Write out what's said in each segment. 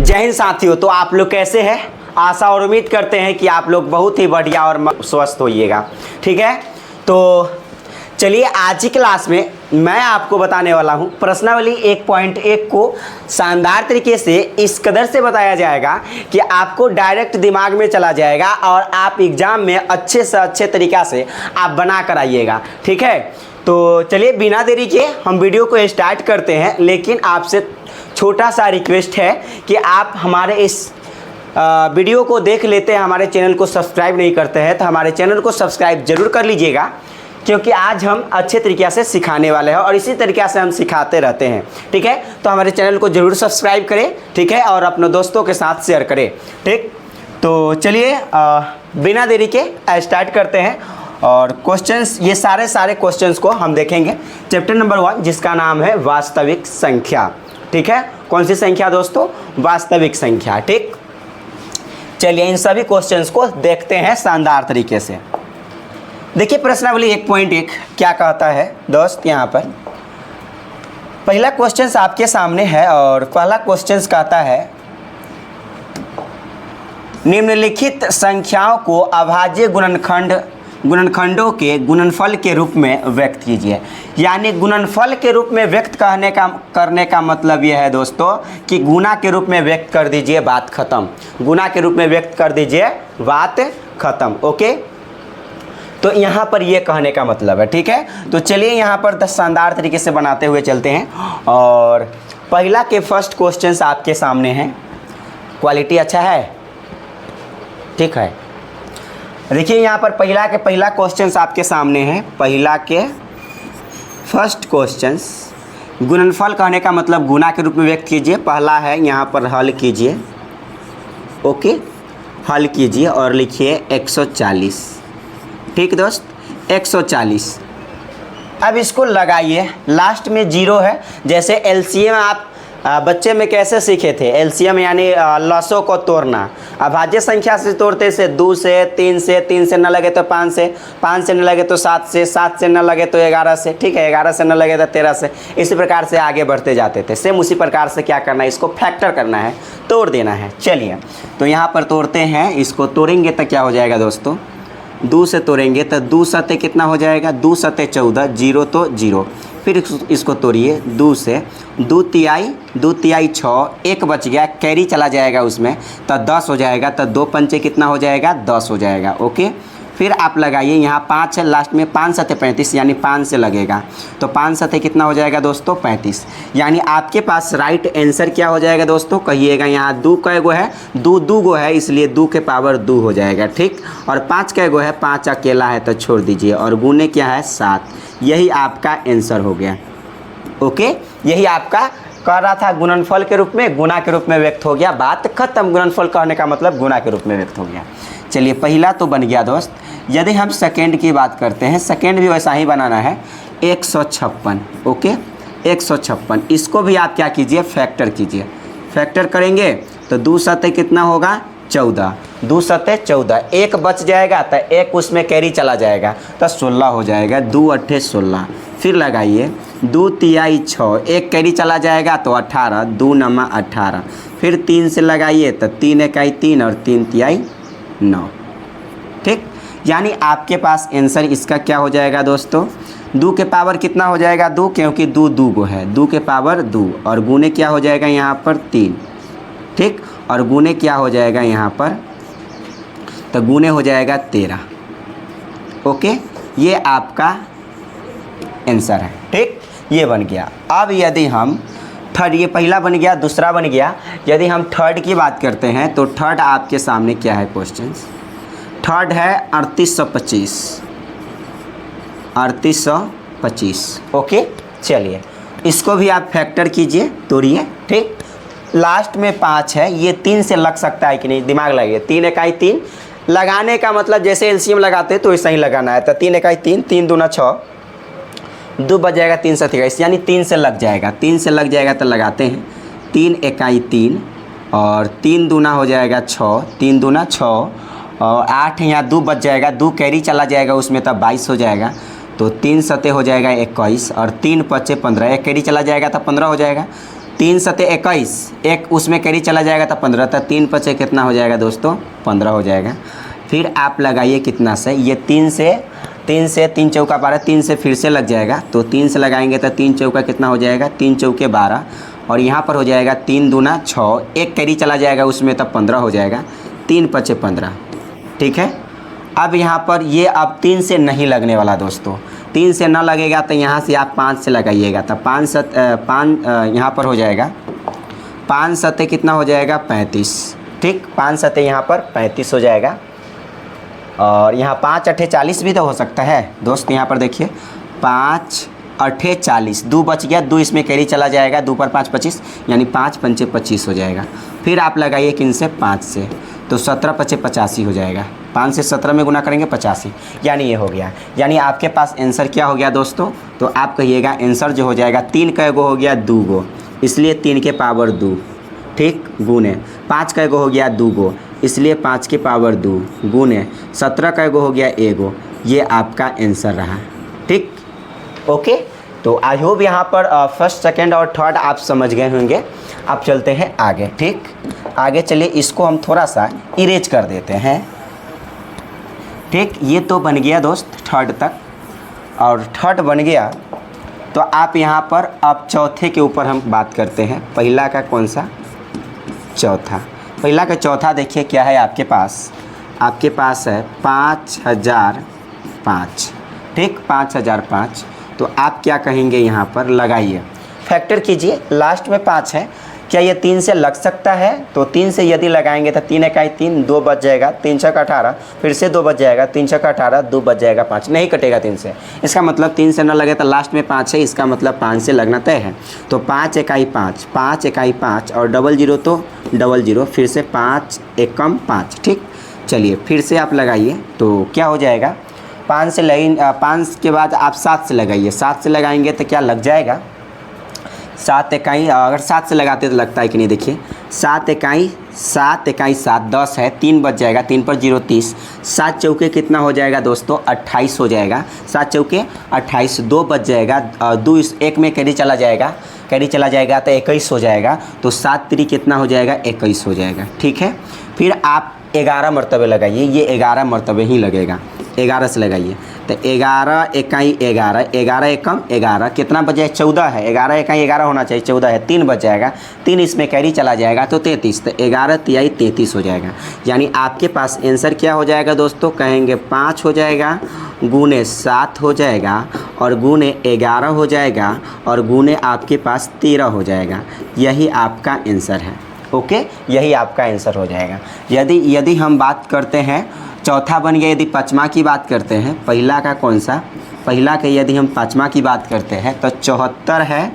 जय हिंद साथियों। तो आप लोग कैसे हैं? आशा और उम्मीद करते हैं कि आप लोग बहुत ही बढ़िया और स्वस्थ होइएगा। ठीक है, तो चलिए आज की क्लास में मैं आपको बताने वाला हूं प्रश्नावली 1.1 को शानदार तरीके से इस कदर से बताया जाएगा कि आपको डायरेक्ट दिमाग में चला जाएगा और आप एग्जाम में अच्छे से अच्छे तरीक़ा से आप बना कर आइएगा। ठीक है, तो चलिए बिना देरी के हम वीडियो को स्टार्ट करते हैं। लेकिन आपसे छोटा सा रिक्वेस्ट है कि आप हमारे इस वीडियो को देख लेते हैं, हमारे चैनल को सब्सक्राइब नहीं करते हैं तो हमारे चैनल को सब्सक्राइब जरूर कर लीजिएगा, क्योंकि आज हम अच्छे तरीके से सिखाने वाले हैं और इसी तरीके से हम सिखाते रहते हैं। ठीक है, तो हमारे चैनल को जरूर सब्सक्राइब करें। ठीक है, और अपने दोस्तों के साथ शेयर करें। ठीक, तो चलिए बिना देरी के स्टार्ट करते हैं और क्वेश्चंस, ये सारे क्वेश्चंस को हम देखेंगे। चैप्टर नंबर 1 जिसका नाम है वास्तविक संख्या। ठीक है, कौन सी संख्या दोस्तों? वास्तविक संख्या। ठीक, चलिए इन सभी क्वेश्चंस को देखते हैं शानदार तरीके से। देखिए प्रश्नावली 1.1 क्या कहता है दोस्त। यहाँ पर पहला क्वेश्चन आपके सामने है और पहला क्वेश्चन कहता है निम्नलिखित संख्याओं को अभाज्य गुणनखंडों के गुणनफल के रूप में व्यक्त कीजिए। यानी गुणनफल के रूप में व्यक्त करने का मतलब यह है दोस्तों कि गुणा के रूप में व्यक्त कर दीजिए, बात खत्म। गुणा के रूप में व्यक्त कर दीजिए, बात खत्म। ओके, तो यहाँ पर ये कहने का मतलब है। ठीक है, तो चलिए यहाँ पर शानदार तरीके से बनाते हुए चलते हैं और पहला के फर्स्ट क्वेश्चन आपके सामने है। क्वालिटी अच्छा है? ठीक है, देखिए यहाँ पर पहला क्वेश्चन आपके सामने है। पहला के फर्स्ट क्वेश्चन, गुणनफल कहने का मतलब गुणा के रूप में व्यक्त कीजिए। पहला है यहाँ पर हल कीजिए। ओके, हल कीजिए और लिखिए 140। ठीक दोस्त, 140। अब इसको लगाइए, लास्ट में 0 है। जैसे एलसीएम आप बच्चे में कैसे सीखे थे? एलसीएम यानी लसों को तोड़ना। अभाज्य संख्या से तोड़ते से 2 से, 3 से, 3 से न लगे तो 5 से, 5 से न लगे तो 7 से, 7 से न लगे तो 11 से। ठीक है, 11 से न लगे तो 13 से। इसी प्रकार से आगे बढ़ते जाते थे। सेम उसी प्रकार से क्या करना है, इसको फैक्टर करना है, तोड़ देना है। चलिए तो यहाँ पर तोड़ते हैं। इसको तोड़ेंगे तो क्या हो जाएगा दोस्तों? 2 से तोड़ेंगे तो 2 सते कितना हो जाएगा? 2 सते 14, 0 तो 0। फिर इसको तोड़िए 2 से, 2 तिहाई 6, 1 बच गया, कैरी चला जाएगा उसमें तो 10 हो जाएगा। तो 2 पंचे कितना हो जाएगा? 10 हो जाएगा। ओके, फिर आप लगाइए, यहाँ 5 है लास्ट में, 5 सते 35 यानी 5 से लगेगा तो 5 सते कितना हो जाएगा दोस्तों? 35। यानी आपके पास राइट आंसर क्या हो जाएगा दोस्तों? कहिएगा। यहाँ 2 कै गो है? 2 गो है, इसलिए 2 के पावर 2 हो जाएगा। ठीक, और 5 कै गो है? 5 अकेला है तो छोड़ दीजिए और गुने क्या है? 7। यही आपका आंसर हो गया। ओके, यही आपका कह रहा था गुणनफल के रूप में, गुणा के रूप में व्यक्त हो गया, बात खत्म। गुणनफल कहने का मतलब गुणा के रूप में व्यक्त हो गया। चलिए पहला तो बन गया दोस्त। यदि हम सेकेंड की बात करते हैं, सेकेंड भी वैसा ही बनाना है, 156। ओके, 156। इसको भी आप क्या कीजिए? फैक्टर कीजिए। फैक्टर करेंगे तो 2 सते कितना होगा? 14। 2 सते 14, 1 बच जाएगा तो 1 उसमें कैरी चला जाएगा तो 16 हो जाएगा। 2 अट्ठे 16। फिर लगाइए 2 तिहाई 6, 1 कैरी चला जाएगा तो 18, 2 नमा 18। फिर 3 से लगाइए तो 3 इकाई 3 और 3 तिहाई 9। ठीक, यानी आपके पास आंसर इसका क्या हो जाएगा दोस्तों? 2 के पावर कितना हो जाएगा? 2, क्योंकि 2 गो है। 2 के पावर 2 और गुने क्या हो जाएगा यहाँ पर? 3। ठीक, और गुने क्या हो जाएगा यहाँ पर? तो गुने हो जाएगा 13। ओके, ये आपका आंसर है। ठीक, ये बन गया। अब यदि हम थर्ड, ये पहला बन गया, दूसरा बन गया। यदि हम थर्ड की बात करते हैं तो थर्ड आपके सामने क्या है क्वेश्चन? थर्ड है 3825। 3825। ओके, चलिए इसको भी आप फैक्टर कीजिए, तोड़िए। ठीक, लास्ट में 5 है, ये 3 से लग सकता है कि नहीं? दिमाग लगाइए। 3 इकाई 3 लगाने का मतलब जैसे एलसीएम लगाते हैं तो ऐसा ही लगाना है। तो 3 इकाई 3, 3 दूना 6, 2 बच जाएगा, 3 सते 23 यानी 3 से लग जाएगा। 3 से लग जाएगा तो लगाते हैं। 3 इकाई 3 और 3 दूना हो जाएगा 6, 3 दूना 6 और 8 यहाँ 2 बच जाएगा, 2 कैरी चला जाएगा उसमें तब 22 हो जाएगा। तो 3 सते हो जाएगा 21 और 3 पचे 15, 1 कैरी चला जाएगा तो 15 हो जाएगा। 3 सते 21, एक उसमें कैरी चला जाएगा तो 15, तो 3 पचे कितना हो जाएगा दोस्तों 15 हो जाएगा। फिर आप लगाइए कितना से, ये 3 से 3 चौका 12, 3 से फिर से लग जाएगा, तो 3 से लगाएंगे तो 3 चौका कितना हो जाएगा 3 चौके 12, और यहाँ पर हो जाएगा 3 दूना 6, एक कैरी चला जाएगा उसमें तब 15 हो जाएगा, 3 पचे 15। ठीक है, अब यहाँ पर ये अब 3 से नहीं लगने वाला दोस्तों, 3 से ना लगेगा तो यहाँ से आप 5 से लगाइएगा, तो 5 यहाँ पर हो जाएगा 5 सते कितना हो जाएगा 35। ठीक, 5 सते यहाँ पर 35 हो जाएगा, और यहाँ 5 अठे 40 भी तो हो सकता है दोस्त। यहाँ पर देखिए 5 अठे 40, 2 बच गया, 2 इसमें कैरी चला जाएगा, 2 पर 5 25, यानी 5 पंचे 25 हो जाएगा। फिर आप लगाइए किन से 5 से, तो 17 पचे 85 हो जाएगा, 5 से 17 में गुना करेंगे 85, यानी ये हो गया। यानी आपके पास आंसर क्या हो गया दोस्तों, तो आप कहिएगा आंसर जो हो जाएगा 3 कै गो हो गया 2 गो, इसलिए 3 के पावर 2। ठीक, गुने 5 कै गो हो गया 2 गो, इसलिए 5 के पावर 2 गुने 17 कै गो हो गया 1 गो, ये आपका आंसर रहा। ठीक, ओके। तो आई होप यहाँ पर फर्स्ट सेकंड और थर्ड आप समझ गए होंगे। अब चलते हैं आगे। ठीक, आगे चलिए, इसको हम थोड़ा सा इरेज कर देते हैं। ठीक, ये तो बन गया दोस्त थर्ड तक, और थर्ड बन गया तो आप यहाँ पर अब चौथे के ऊपर हम बात करते हैं। पहला का कौन सा, चौथा। पहला का चौथा देखिए क्या है आपके पास है 5005। ठीक, 5005, तो आप क्या कहेंगे यहाँ पर लगाइए, फैक्टर कीजिए, लास्ट में 5 है, क्या ये 3 से लग सकता है, तो 3 से यदि लगाएंगे तो 3 इकाई 3, 2 बच जाएगा, 3 छक 18, फिर से 2 बच जाएगा, 3 छक 18, 2 बच जाएगा, 5 नहीं कटेगा 3 से। इसका मतलब 3 से ना लगे तो लास्ट में 5 है, इसका मतलब 5 से लगना तय है। तो 5 इकाई 5, 5 इकाई 5, और 00 तो 00, फिर से 5 एकम 5। ठीक, चलिए फिर से आप लगाइए, तो क्या हो जाएगा 5 से लगी, 5 के बाद आप 7 से लगाइए, 7 से लगाएंगे तो क्या लग जाएगा 7 इकाई, अगर 7 से लगाते तो लगता है कि नहीं, देखिए 7 इकाई 7, 10 है, 3 बच जाएगा, 3 पर 0 30, 7 चौके कितना हो जाएगा दोस्तों 28 हो जाएगा, 7 चौके 28, 2 बच जाएगा, 2 इस एक में कैरी चला जाएगा तो 21 हो जाएगा, तो 7 3 कितना हो जाएगा 21 हो जाएगा। ठीक है, फिर आप 11 मरतबे लगाइए, ये 11 मरतबे ही लगेगा, 11 से लगाइए, तो 11 इकाई 11, 11 एकम 11, कितना बचे 14 है, 11 इकाई 11 होना चाहिए, 14 है, 3 बच जाएगा, 3 इसमें कैरी चला जाएगा तो 33, तो 11 तिहाई 33 हो जाएगा। यानी आपके पास आंसर क्या हो जाएगा दोस्तों, कहेंगे 5 हो जाएगा, गुने 7 हो जाएगा, और गुने 11 हो जाएगा, और गुने आपके पास 13 हो जाएगा। यही आपका आंसर है। ओके, यही आपका आंसर हो जाएगा। यदि हम बात करते हैं, चौथा बन गया, यदि पाँचवा की बात करते हैं, पहला का कौन सा, पहला के यदि हम पाँचवा की बात करते हैं तो 74 है,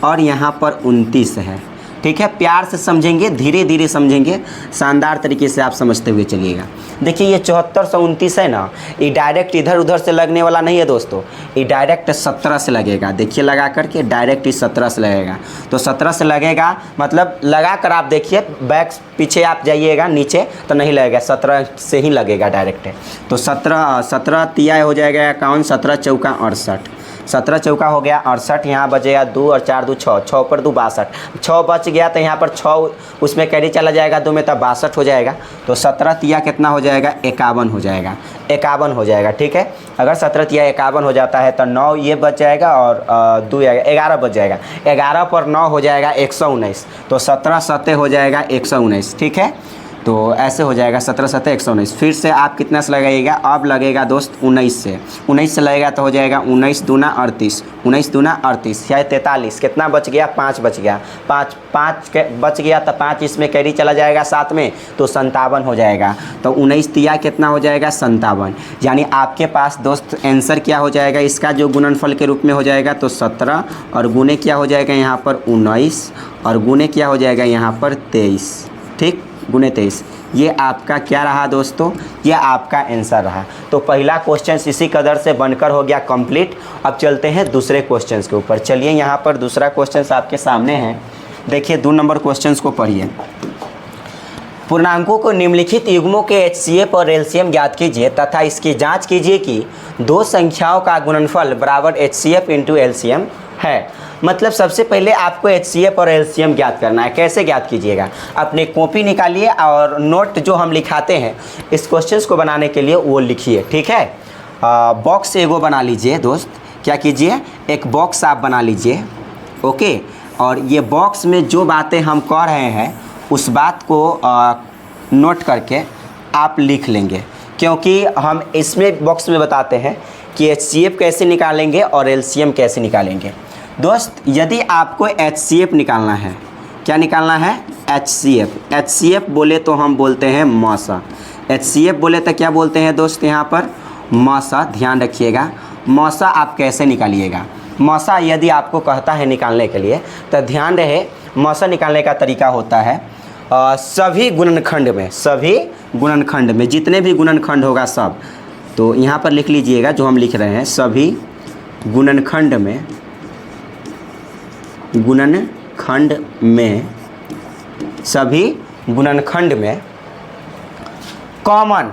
और यहाँ पर 29 है। ठीक है, प्यार से समझेंगे, धीरे धीरे समझेंगे, शानदार तरीके से आप समझते हुए चलिएगा। देखिए ये 74 से 29 है ना, ये डायरेक्ट इधर उधर से लगने वाला नहीं है दोस्तों, ये डायरेक्ट 17 से लगेगा। देखिए लगा करके डायरेक्ट ही 17 से लगेगा, तो 17 से लगेगा, मतलब लगा कर आप देखिए, बैक पीछे आप जाइएगा नीचे तो नहीं लगेगा, 17 से ही लगेगा डायरेक्ट। तो 17 तिया हो जाएगा 51, 17 चौका 68, 17 चौका हो गया 68, यहाँ बचेगा 2 और 4 2 6, 6 पर 2 62, 6 बच गया तो यहाँ पर 6 उसमें कैरी चला जाएगा 2 में, तब 62 हो जाएगा। तो 17 तिया कितना हो जाएगा 51 हो जाएगा, 51 हो जाएगा। ठीक है, अगर 17 तिया 51 हो जाता है तो 9 ये बच जाएगा, और 2 11 बच जाएगा, 11 पर 9 हो जाएगा 119, तो 17 सते हो जाएगा 119। ठीक है, तो ऐसे हो जाएगा 17 सते 119। फिर से आप कितना से लगाइएगा, अब लगेगा दोस्त 19 से लगेगा तो हो जाएगा 19 दूना 38, 19 दूना 38 या 43, कितना बच गया 5 बच गया, 5 बच गया तो 5 इसमें कैरी चला जाएगा साथ में, तो 57 हो जाएगा। तो 19 तिया कितना हो जाएगा 57। यानी आपके पास दोस्त आंसर क्या हो जाएगा, इसका जो गुणनफल के रूप में हो जाएगा तो 17, और गुने क्या हो जाएगा यहाँ पर 19, और गुने क्या हो जाएगा यहाँ पर 23। ठीक, गुने 23, ये आपका क्या रहा दोस्तों, ये आपका आंसर रहा। तो पहला क्वेश्चन इसी कदर से बनकर हो गया कंप्लीट। अब चलते हैं दूसरे क्वेश्चन के ऊपर। चलिए यहाँ पर दूसरा क्वेश्चन आपके सामने है, देखिए 2 नंबर क्वेश्चन को पढ़िए। पूर्णांकों को निम्नलिखित युग्मों के HCF और LCM ज्ञात कीजिए तथा इसकी जांच कीजिए कि दो संख्याओं का गुणनफल बराबर HCF इंटू LCM है। मतलब सबसे पहले आपको HCF और LCM ज्ञात करना है। कैसे ज्ञात कीजिएगा? अपनी कॉपी निकालिए और नोट जो हम लिखाते हैं इस क्वेश्चंस को बनाने के लिए वो लिखिए, ठीक है। बॉक्स एगो बना लीजिए दोस्त, क्या कीजिए, एक बॉक्स आप बना लीजिए, ओके। और ये बॉक्स में जो बातें हम कह रहे हैं उस बात को नोट करके आप लिख लेंगे, क्योंकि हम इसमें बॉक्स में बताते हैं कि HCF कैसे निकालेंगे और LCM कैसे निकालेंगे। दोस्त, यदि आपको HCF निकालना है, क्या निकालना है? HCF बोले तो हम बोलते हैं मौसा। HCF बोले तो क्या बोलते हैं दोस्त? यहाँ पर मौसा, ध्यान रखिएगा। मौसा आप कैसे निकालिएगा? मौसा यदि आपको कहता है निकालने के लिए तो ध्यान रहे, मौसा निकालने का तरीका होता है सभी गुणनखंड में जितने भी गुणनखंड होगा सब, तो यहाँ पर लिख लीजिएगा जो हम लिख रहे हैं, सभी गुणनखंड में कॉमन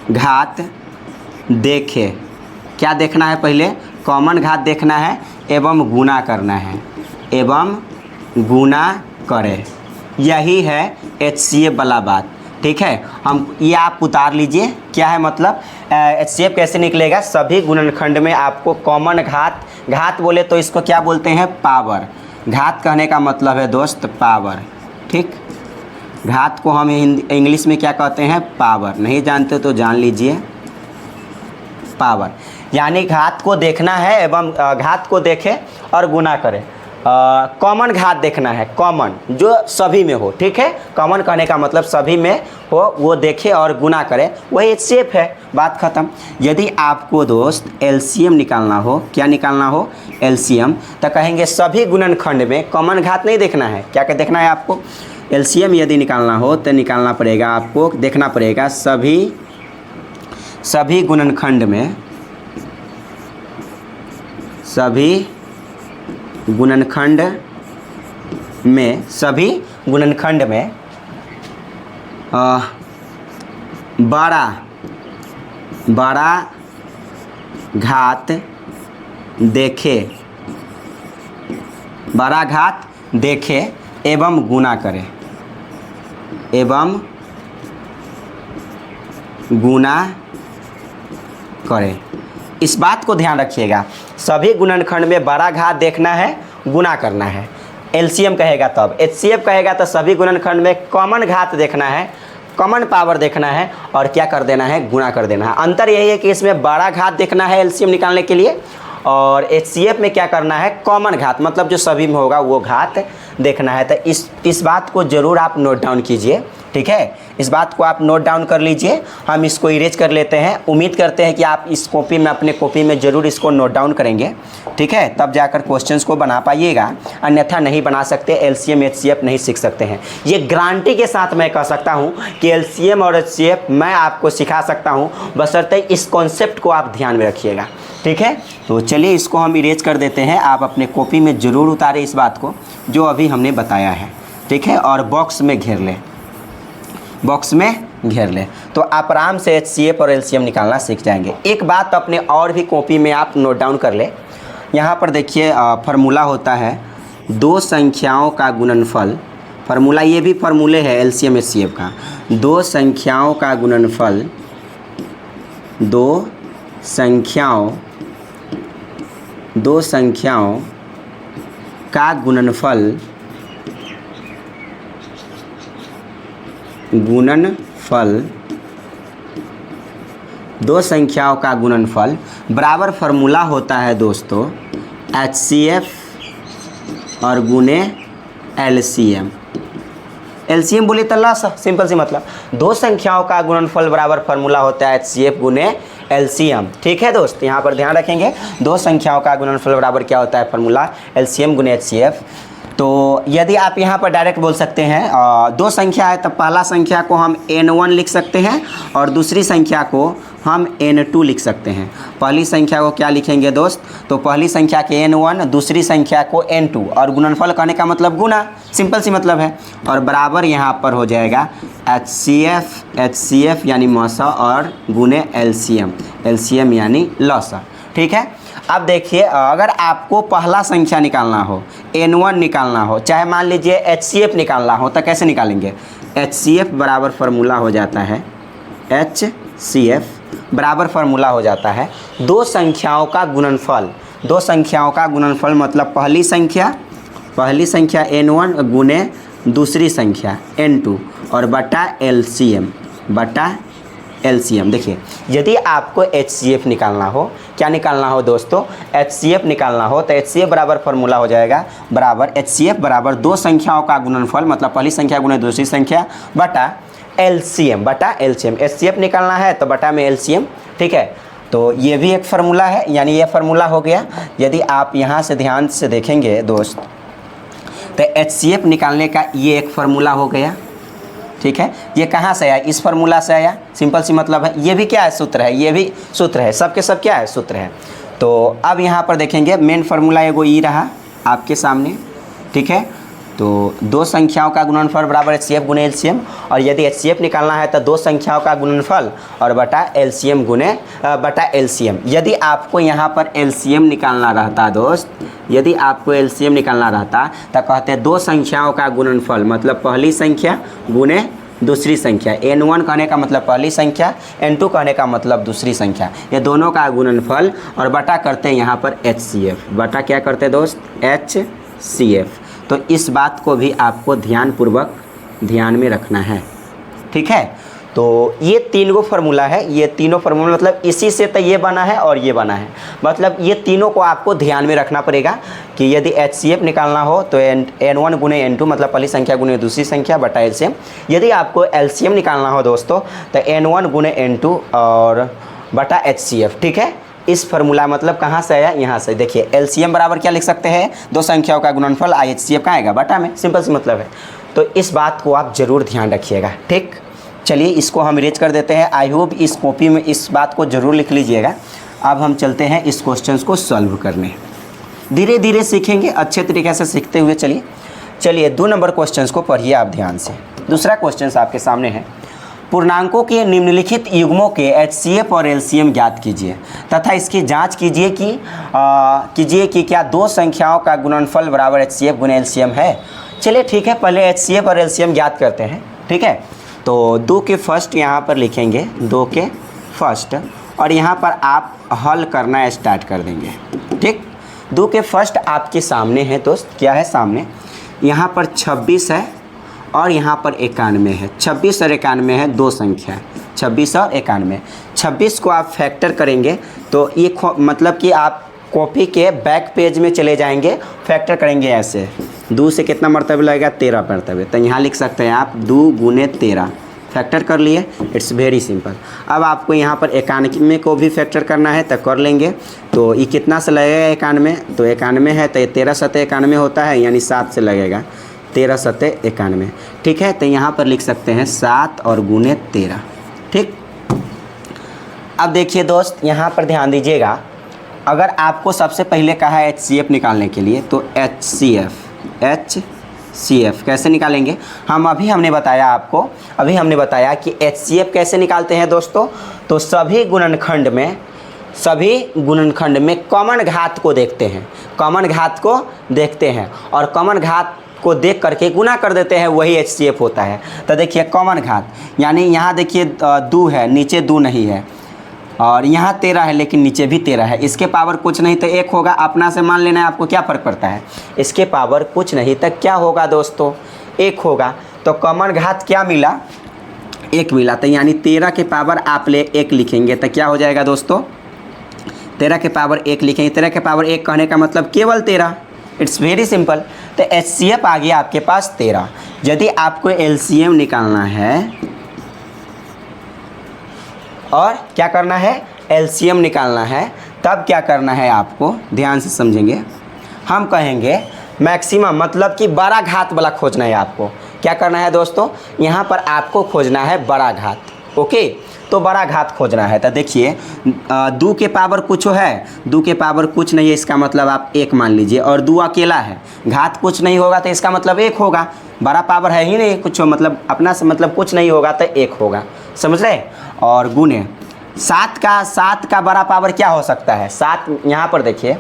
घात देखे। क्या देखना है? पहले कॉमन घात देखना है एवं गुणा करना है, एवं गुणा करें। यही है HCF वाला बात, ठीक है। हम ये आप उतार लीजिए, क्या है मतलब HCF कैसे निकलेगा? सभी गुणनखंड में आपको कॉमन घात बोले तो इसको क्या बोलते हैं? पावर। घात कहने का मतलब है दोस्त पावर, ठीक। घात को हम इंग्लिश में क्या कहते हैं? पावर। नहीं जानते तो जान लीजिए, पावर। यानी घात को देखना है एवं घात को देखे और गुणा करें। कॉमन घात देखना है, कॉमन जो सभी में हो, ठीक है। कॉमन कहने का मतलब सभी में हो, वो देखे और गुणा करे, वही HCF है, बात ख़त्म। यदि आपको दोस्त LCM निकालना हो, क्या निकालना हो? LCM, तो कहेंगे सभी गुणनखंड में कॉमन घात नहीं देखना है। क्या देखना है आपको? LCM यदि निकालना हो तो निकालना पड़ेगा आपको, देखना पड़ेगा सभी गुणनखंड में, सभी गुणनखंड में बड़ा घात देखे एवं गुणा करें। इस बात को ध्यान रखिएगा, सभी गुणनखंड में बड़ा घात देखना है, गुणा करना है। LCM कहेगा तब, HCF कहेगा तो सभी गुणनखंड में कॉमन घात देखना है, कॉमन पावर देखना है और क्या कर देना है? गुणा कर देना है। अंतर यही है कि इसमें बड़ा घात देखना है LCM निकालने के लिए, और HCF में क्या करना है? कॉमन घात, मतलब जो सभी में होगा वो घात देखना है। तो इस बात को ज़रूर आप नोट डाउन कीजिए, ठीक है। इस बात को आप नोट डाउन कर लीजिए। हम इसको इरेज कर लेते हैं। उम्मीद करते हैं कि आप इस कॉपी में, अपने कॉपी में ज़रूर इसको नोट डाउन करेंगे, ठीक है। तब जाकर क्वेश्चंस को बना पाइएगा, अन्यथा नहीं बना सकते। LCM HCF नहीं सीख सकते हैं। ये गारंटी के साथ मैं कह सकता हूँ कि LCM और HCF मैं आपको सिखा सकता हूँ, बशर्ते इस कॉन्सेप्ट को आप ध्यान में रखिएगा, ठीक है। तो चलिए इसको हम इरेज कर देते हैं। आप अपने कॉपी में ज़रूर उतारें इस बात को जो अभी हमने बताया है, ठीक है। और बॉक्स में घेर लें, तो आप आराम से HCF और LCM निकालना सीख जाएंगे। एक बात अपने और भी कॉपी में आप नोट डाउन कर लें। यहाँ पर देखिए फार्मूला होता है दो संख्याओं का गुणनफल। फार्मूला, ये भी फार्मूले है LCM HCF का। दो संख्याओं का गुणनफल दो संख्याओं का गुणनफल बराबर फार्मूला होता है दोस्तों HCF और गुने LCM। LCM बोले तो लॉस, सिंपल सी मतलब दो संख्याओं का गुणनफल बराबर फार्मूला होता है HCF गुने LCM, ठीक है दोस्त। यहाँ पर ध्यान रखेंगे, दो संख्याओं का गुणनफल बराबर क्या होता है? फार्मूला LCM गुने HCF। तो यदि आप यहाँ पर डायरेक्ट बोल सकते हैं दो संख्या है तो पहला संख्या को हम n1 लिख सकते हैं और दूसरी संख्या को हम n2 लिख सकते हैं। पहली संख्या को क्या लिखेंगे दोस्त, तो पहली संख्या के n1, दूसरी संख्या को n2 और गुणनफल कहने का मतलब गुना, सिंपल सी मतलब है। और बराबर यहाँ पर हो जाएगा HCF यानी मौसा और गुने LCM यानी लौसा। ठीक है। अब देखिए अगर आपको पहला संख्या निकालना हो, n1 निकालना हो, चाहे मान लीजिए HCF निकालना हो, तो कैसे निकालेंगे। HCF बराबर फार्मूला हो जाता है, HCF बराबर फार्मूला हो जाता है दो संख्याओं का गुणनफल। दो संख्याओं का गुणनफल मतलब पहली संख्या n1 गुने दूसरी संख्या n2 और बटा LCM। देखिए यदि आपको HCF निकालना हो, क्या निकालना हो दोस्तों, HCF निकालना हो, तो HCF बराबर फार्मूला हो जाएगा बराबर HCF बराबर दो संख्याओं का गुणनफल मतलब पहली संख्या गुने दूसरी संख्या बटा LCM। HCF निकालना है तो बटा में LCM। ठीक है, तो ये भी एक फार्मूला है, यानी ये फार्मूला हो गया। यदि आप यहाँ से ध्यान से देखेंगे दोस्त, तो HCF निकालने का ये एक फार्मूला हो गया। ठीक है, ये कहाँ से आया, इस फार्मूला से आया, सिंपल सी मतलब है। ये भी क्या है, सूत्र है, ये भी सूत्र है, सब के सब क्या है, सूत्र है। तो अब यहाँ पर देखेंगे मेन फार्मूला एगो ई रहा आपके सामने। ठीक है, तो दो संख्याओं का गुणनफल बराबर HCF गुने LCM, और यदि HCF निकालना है तो दो संख्याओं का गुणनफल और बटा LCM गुने बटा LCM। यदि आपको यहाँ पर LCM निकालना रहता दोस्त, यदि आपको LCM निकालना रहता तो कहते दो संख्याओं का गुणनफल मतलब पहली संख्या गुने दूसरी संख्या। n1 कहने का मतलब पहली संख्या, n2 कहने का मतलब दूसरी संख्या, ये दोनों का गुणनफल और बटा करते हैं यहाँ पर HCF। बटा क्या करते हैं दोस्त, HCF। तो इस बात को भी आपको ध्यान में रखना है। ठीक है, तो ये तीनों फार्मूला है, ये तीनों फार्मूला मतलब इसी से तो ये बना है और ये बना है, मतलब ये तीनों को आपको ध्यान में रखना पड़ेगा कि यदि HCF निकालना हो तो n1 गुने n2 मतलब पहली संख्या गुने दूसरी संख्या बटा LCM। यदि आपको LCM निकालना हो दोस्तों तो n1 गुने n2 और बटा HCF। ठीक है, इस फार्मूला मतलब कहाँ से आया, यहाँ से। देखिए LCM बराबर क्या लिख सकते हैं, दो संख्याओं का गुणनफल, HCF कहाँ आएगा, बटा में, सिंपल सी मतलब है। तो इस बात को आप ज़रूर ध्यान रखिएगा। ठीक, चलिए इसको हम इरेज कर देते हैं। आई होप इस कॉपी में इस बात को ज़रूर लिख लीजिएगा। अब हम चलते हैं इस क्वेश्चंस को सॉल्व करने। धीरे धीरे सीखेंगे, अच्छे तरीके से सीखते हुए चलिए 2 नंबर क्वेश्चंस को पढ़िए आप ध्यान से। दूसरा क्वेश्चन आपके सामने है, पूर्णांकों के निम्नलिखित युग्मों के HCF और LCM ज्ञात कीजिए तथा इसकी जांच कीजिए कि क्या दो संख्याओं का गुणनफल बराबर HCF गुने LCM है। चलिए ठीक है, पहले HCF और LCM ज्ञात करते हैं। ठीक है, तो 2 के फर्स्ट यहाँ पर लिखेंगे, 2 के फर्स्ट, और यहाँ पर आप हल करना स्टार्ट कर देंगे। ठीक, 2 के फर्स्ट आपके सामने है दोस्त, क्या है सामने, यहाँ पर 26 है और यहाँ पर 91 है। 26 और 91 है, दो संख्या है, 26 और 91। 26 को आप फैक्टर करेंगे तो ये मतलब कि आप कॉपी के बैक पेज में चले जाएंगे, फैक्टर करेंगे ऐसे, 2 से कितना मरतबे लगेगा, 13 मरतबे। तो यहाँ लिख सकते हैं आप 2 गुने 13, फैक्टर कर लिए, इट्स वेरी सिंपल। अब आपको यहाँ पर 91 को भी फैक्टर करना है तो कर लेंगे। तो ये कितना से लगेगा 91, तो 91 है तो 13 सतह 91 होता है, यानी 7 से लगेगा, 13 सतह 91। ठीक है, तो यहाँ पर लिख सकते हैं 7 और गुने 13। ठीक, अब देखिए दोस्त यहाँ पर ध्यान दीजिएगा, अगर आपको सबसे पहले कहा है HCF निकालने के लिए तो HCF कैसे निकालेंगे, हमने बताया आपको, हमने बताया कि HCF कैसे निकालते हैं दोस्तों। तो सभी गुणनखंड में कॉमन घात को देखते हैं, और कॉमन घात को देख करके गुना कर देते हैं, वही HCF होता है। तो देखिए कॉमन घात, यानी यहाँ देखिए 2 है, नीचे 2 नहीं है, और यहाँ 13 है लेकिन नीचे भी 13 है, इसके पावर कुछ नहीं तो 1 होगा। अपना से मान लेना है, आपको क्या फ़र्क पड़ता है, इसके पावर कुछ नहीं तक क्या होगा दोस्तों, 1 होगा। तो कॉमन घात क्या मिला, 1 मिला। तो यानी 13 के पावर आप 1 लिखेंगे तो क्या हो जाएगा दोस्तों, 13 के पावर 1 लिखेंगे। 13 के पावर 1 कहने का मतलब केवल 13, इट्स वेरी सिंपल। तो HCF आ गया आपके पास 13। यदि आपको LCM निकालना है और क्या करना है, LCM निकालना है, तब क्या करना है आपको, ध्यान से समझेंगे। हम कहेंगे मैक्सिमम मतलब कि बड़ा घात वाला खोजना है आपको। क्या करना है दोस्तों, यहाँ पर आपको खोजना है बड़ा घात। ओके, तो बड़ा घात खोजना है। तो देखिए 2 के पावर कुछ है, 2 के पावर कुछ नहीं है, इसका मतलब आप 1 मान लीजिए। और 2 अकेला है, घात कुछ नहीं होगा तो इसका मतलब 1 होगा। बड़ा पावर है ही नहीं कुछ, मतलब अपना से मतलब कुछ नहीं होगा तो 1 होगा, समझ रहे। और गुने 7 का बड़ा पावर क्या हो सकता है, 7 यहाँ पर देखिए,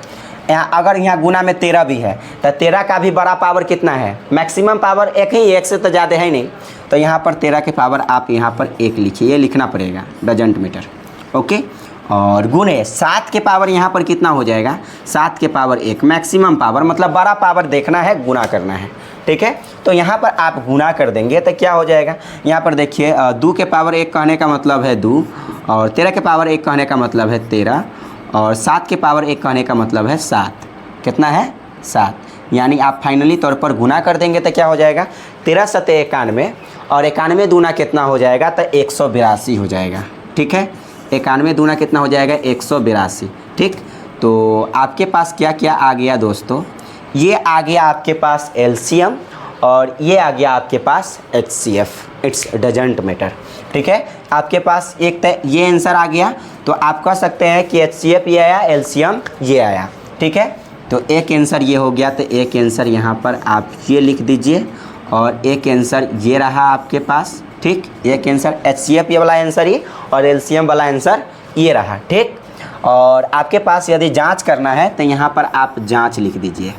यहाँ अगर यहाँ गुना में 13 भी है तो 13 का भी बड़ा पावर कितना है, मैक्सिमम पावर 1 ही, 1 से तो ज़्यादा है नहीं। तो यहाँ पर 13 के पावर आप यहाँ पर 1 लिखिए, ये लिखना पड़ेगा, डजंट मैटर। ओके, और गुने 7 के पावर यहाँ पर कितना हो जाएगा, 7 के पावर 1, मैक्सिमम पावर मतलब बड़ा पावर देखना है, गुना करना है। ठीक है, तो यहाँ पर आप गुना कर देंगे तो क्या हो जाएगा, यहाँ पर देखिए 2 के पावर 1 कहने का मतलब है 2, और 13 के पावर 1 कहने का मतलब है 13, और 7 के पावर 1 कहने का मतलब है 7। कितना है, 7। यानी आप फाइनली तौर पर गुना कर देंगे तो क्या हो जाएगा, 13 7 91, और 91 दूना कितना हो जाएगा तो 182 हो जाएगा। ठीक है, 91 दूना कितना हो जाएगा, 182। ठीक, तो आपके पास क्या क्या आ गया दोस्तों, ये आ गया आपके पास एलसीएम, और ये आ गया आपके पास एचसीएफ, इट्स डजंट मैटर। ठीक है, आपके पास एक तो ये आंसर आ गया, तो आप कह सकते हैं कि एचसीएफ ये आया, एलसीएम ये आया। ठीक है, तो एक आंसर ये हो गया, तो एक आंसर यहाँ पर आप ये लिख दीजिए, और एक आंसर ये रहा आपके पास। ठीक, एक आंसर एचसीएफ ये वाला आंसर ही, और एलसीएम वाला आंसर ये रहा। ठीक, और आपके पास यदि जांच करना है तो यहाँ पर आप जांच लिख दीजिए।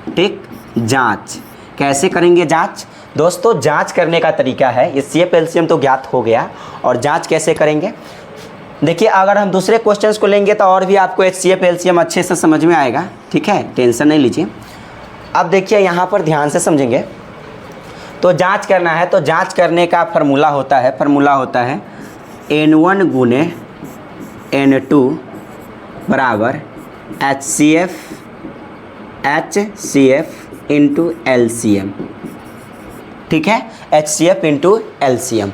ठीक, जांच कैसे करेंगे जांच दोस्तों, जांच करने का तरीका है, एचसीएफ एलसीएम तो ज्ञात हो गया, और जांच कैसे करेंगे देखिए, अगर हम दूसरे क्वेश्चंस को लेंगे तो और भी आपको एचसीएफ एलसीएम अच्छे से समझ में आएगा। ठीक है, टेंशन नहीं लीजिए। अब देखिए यहाँ पर ध्यान से समझेंगे, तो जांच करना है, तो जांच करने का फार्मूला होता है N1 गुने N2 बराबर HCF इंटू LCM। ठीक है, HCF इंटू LCM,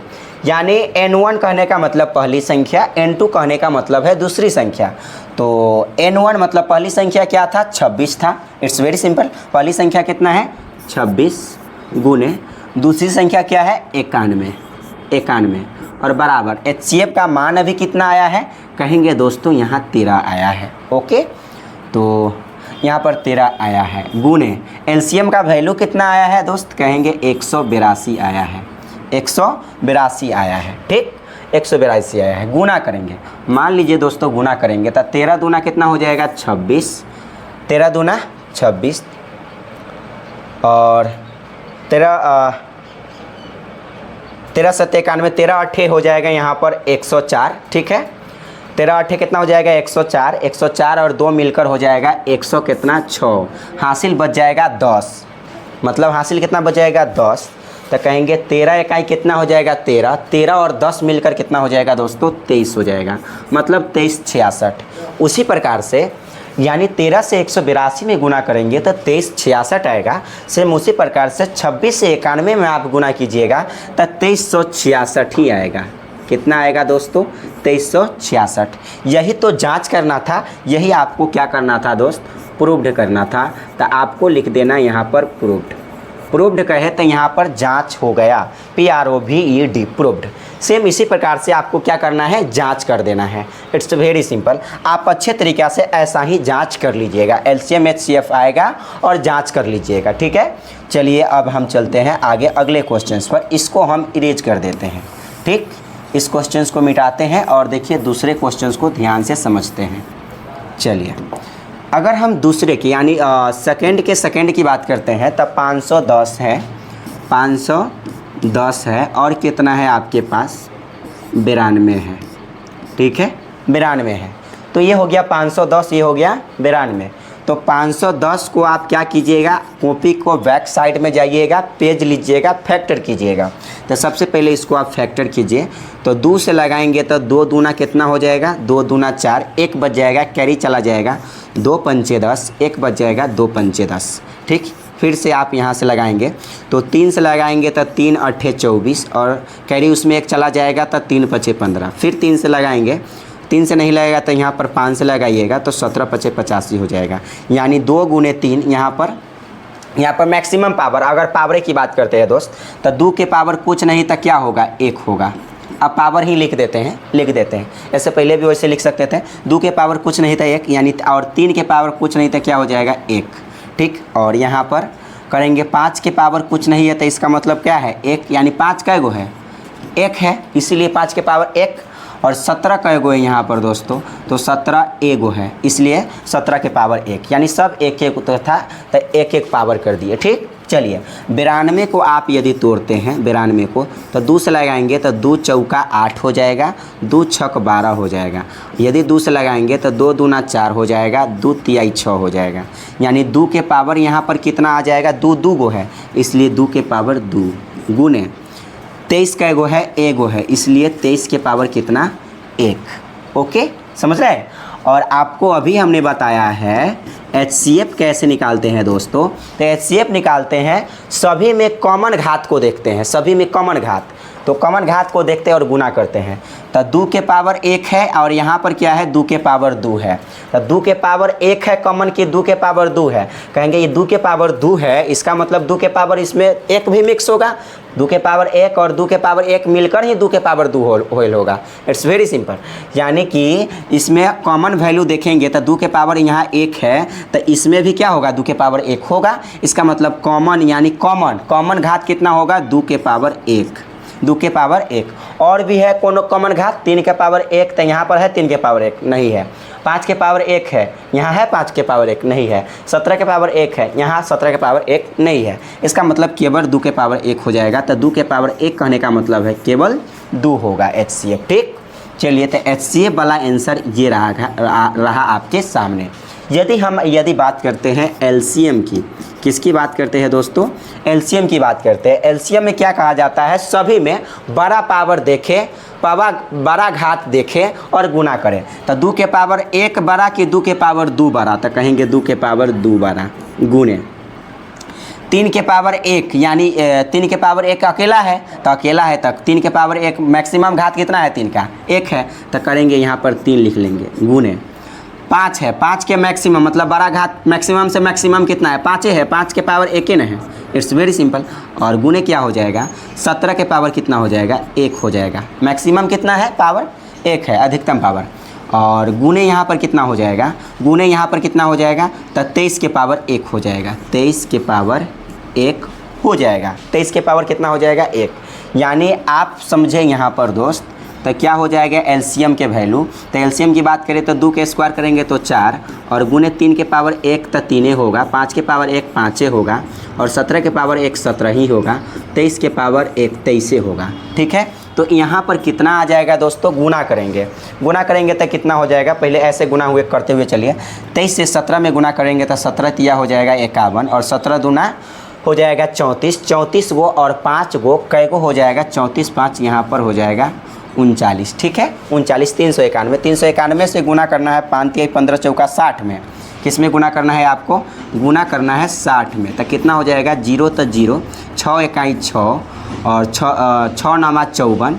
यानी N1 कहने का मतलब पहली संख्या, N2 कहने का मतलब है दूसरी संख्या। तो N1 मतलब पहली संख्या क्या था, 26 था। इट्स वेरी सिंपल, पहली संख्या कितना है 26 गुने दूसरी संख्या क्या है 91, और बराबर HCF का मान अभी कितना आया है, कहेंगे दोस्तों यहाँ 13 आया है। ओके, तो यहाँ पर 13 आया है, गुने LCM का वैल्यू कितना आया है दोस्त, कहेंगे 182 आया है, 182 आया है। ठीक, 182 आया है। गुना करेंगे, मान लीजिए दोस्तों गुना करेंगे तो 13 दूना कितना हो जाएगा 26, 13 दूना 26, और 13 7 91, 13 8 हो जाएगा यहाँ पर 104। ठीक है, 13 8 कितना हो जाएगा 104, 104 और 2 मिलकर हो जाएगा 100 कितना 6, हासिल बच जाएगा 10, मतलब हासिल कितना बच जाएगा 10। तो कहेंगे 13 इकाई कितना हो जाएगा 13, 13 और 10 मिलकर कितना हो जाएगा दोस्तों 23 हो जाएगा, मतलब 2366। उसी प्रकार से यानी 13 से 182 में गुना करेंगे तो 2366 आएगा। सेम उसी प्रकार से 26 से 91 में आप गुना कीजिएगा तो 2366 ही आएगा। कितना आएगा दोस्तों 2366। यही तो जांच करना था, यही आपको क्या करना था दोस्त, प्रूव्ड करना था। तो आपको लिख देना यहाँ पर प्रूव्ड कहे तो यहाँ पर जांच हो गया, PROVED प्रूव्ड। सेम इसी प्रकार से आपको क्या करना है, जांच कर देना है। इट्स वेरी सिंपल, आप अच्छे तरीक़े से ऐसा ही जांच कर लीजिएगा, LCM HCF आएगा और जांच कर लीजिएगा। ठीक है, चलिए अब हम चलते हैं आगे अगले क्वेश्चंस पर, इसको हम इरेज कर देते हैं। ठीक, इस क्वेश्चंस को मिटाते हैं और देखिए दूसरे क्वेश्चंस को ध्यान से समझते हैं। चलिए, अगर हम दूसरे की यानी सेकंड की बात करते हैं तब 510 है, 510 है, और कितना है आपके पास 92 है। ठीक है, 92 है, तो ये हो गया 510, ये हो गया 92। तो 510 को आप क्या कीजिएगा, कॉपी को बैक साइड में जाइएगा, पेज लीजिएगा, फैक्टर कीजिएगा। तो सबसे पहले इसको आप फैक्टर कीजिए, तो 2 से लगाएंगे तो 2 दूना कितना हो जाएगा, 2 दूना 4, 1 बच जाएगा, कैरी चला जाएगा, 2 पंचे 10, 1 बच जाएगा, 2 पंचे 10। ठीक, फिर से आप यहाँ से लगाएंगे तो 3 से लगाएंगे तो 3 8 24, और कैरी उसमें 1 चला जाएगा तो 3 5 15। फिर 3 से लगाएंगे, 3 से नहीं लगेगा तो यहाँ पर 5 से लगाइएगा तो 17 5 85 हो जाएगा। यानी 2 गुने 3 यहाँ पर यहाँ पर मैक्सिमम पावर, अगर पावर की बात करते हैं दोस्त, तो 2 के पावर कुछ नहीं तो क्या होगा, 1 होगा। अब पावर ही लिख देते हैं, ऐसे पहले भी वैसे लिख सकते थे। 2 के पावर कुछ नहीं था 1, यानी, और 3 के पावर कुछ नहीं था, क्या हो जाएगा, 1। ठीक, और यहाँ पर करेंगे 5 के पावर कुछ नहीं है, तो इसका मतलब क्या है, 1, यानी 5 कै गो है, 1 है, इसीलिए 5 के पावर 1। और 17 कै गो है यहाँ पर दोस्तों, तो 17 एगो है, इसलिए 17 के पावर 1, यानी सब 1-1 तो था, तो 1-1 पावर कर दिए। ठीक, चलिए 92 को आप यदि तोड़ते हैं 92 को, तो 2 से लगाएंगे तो 2 चौका 8 हो जाएगा, 2 छक 12 हो जाएगा। यदि 2 से लगाएंगे तो 2 दूना 4 हो जाएगा, 2 तिहाई 6 हो जाएगा, यानी 2 के पावर यहाँ पर कितना आ जाएगा, 2 2 गो है, इसलिए 2 के पावर 2 गुने 23 कै गो है, एगो है, इसलिए 23 के पावर कितना, 1। ओके, समझ रहे हैं। और आपको अभी हमने बताया है HCF कैसे निकालते हैं दोस्तों। तो HCF निकालते हैं, सभी में कॉमन घात को देखते हैं, सभी में कॉमन घात, तो कॉमन घात को देखते हैं और गुना करते हैं। तो 2 के पावर 1 है और यहाँ पर क्या है, 2 के पावर 2 है। तो 2 के पावर 1 है कॉमन की 2 के पावर 2 है, कहेंगे ये 2 के पावर 2 है, इसका मतलब 2 के पावर इसमें 1 भी मिक्स होगा, 2 के पावर 1 और 2 के पावर 1 मिलकर ही 2 के पावर 2 होल होगा। इट्स वेरी सिंपल, यानी कि इसमें कॉमन वैल्यू देखेंगे तो 2 के पावर यहाँ 1 है, तो इसमें भी क्या होगा, 2 के पावर 1 होगा। इसका मतलब कॉमन, यानी कॉमन घात कितना होगा, 2 के पावर 1, 2 के पावर 1। और भी है कोनो कॉमन घात, 3 के पावर 1, तो यहाँ पर है 3 के पावर 1 नहीं है, 5 के पावर 1 है, यहाँ है 5 के पावर 1 नहीं है, 17 के पावर 1 है, यहाँ 17 के पावर 1 नहीं है। इसका मतलब केवल 2 के पावर 1 हो जाएगा। तो 2 के पावर 1 कहने का मतलब है केवल 2 होगा HCF। ठीक, चलिए, तो HCF वाला आंसर ये रहा आपके सामने। यदि बात करते हैं LCM की, किसकी बात करते हैं दोस्तों, LCM की बात करते हैं। LCM में क्या कहा जाता है, सभी में बड़ा पावर देखें, बड़ा घात देखें और गुना करें। तो 2 के पावर 1 बड़ा कि 2 के पावर 2 बड़ा, तो कहेंगे 2 के पावर 2 बड़ा गुने 3 के पावर 1, यानी 3 के पावर 1 अकेला है, तो अकेला है, तक 3 के पावर 1 मैक्सिमम घात कितना है, 3 का 1 है, तो करेंगे यहाँ पर 3 लिख लेंगे, गुने 5 है, 5 के मैक्सिमम मतलब बड़ा घात मैक्सिमम से मैक्सिमम कितना है, 5 है, 5 के पावर 1 ही है। It's very simple. और गुने क्या हो जाएगा, 17 के पावर कितना हो जाएगा, 1 हो जाएगा। मैक्सिमम कितना है, पावर 1 है, अधिकतम पावर। और गुने यहाँ पर कितना हो जाएगा, गुने यहाँ पर कितना हो जाएगा, तो 23 के पावर 1 हो जाएगा, 23 के पावर 1 हो जाएगा। 23 के पावर कितना हो जाएगा, 1। यानी आप समझे यहाँ पर दोस्त, तो क्या हो जाएगा LCM के वैल्यू। तो LCM की बात करें तो 2 के स्क्वायर करेंगे तो 4, और गुने 3 के पावर 1 तो 3 होगा, 5 के पावर 1 5 होगा, और 17 के पावर 1 17 ही होगा, 23 के पावर 1 23 होगा। ठीक है, तो यहाँ पर कितना आ जाएगा दोस्तों, गुना करेंगे तो कितना हो जाएगा, पहले ऐसे गुना हुए करते हुए चलिए। 23 से 17 में गुना करेंगे तो 17 तिया हो जाएगा 51, और 17 दूना हो जाएगा 34, 34 गो और 5 गो कै गो हो जाएगा, 34 5 यहाँ पर हो जाएगा 39। ठीक है, 39 391 से गुना करना है, 5 3 15 चौका 60 में, किस में गुना करना है आपको, गुना करना है 60 में। तो कितना हो जाएगा, 0 तो 0, 6 इकाई 6 और 6 नामा 54,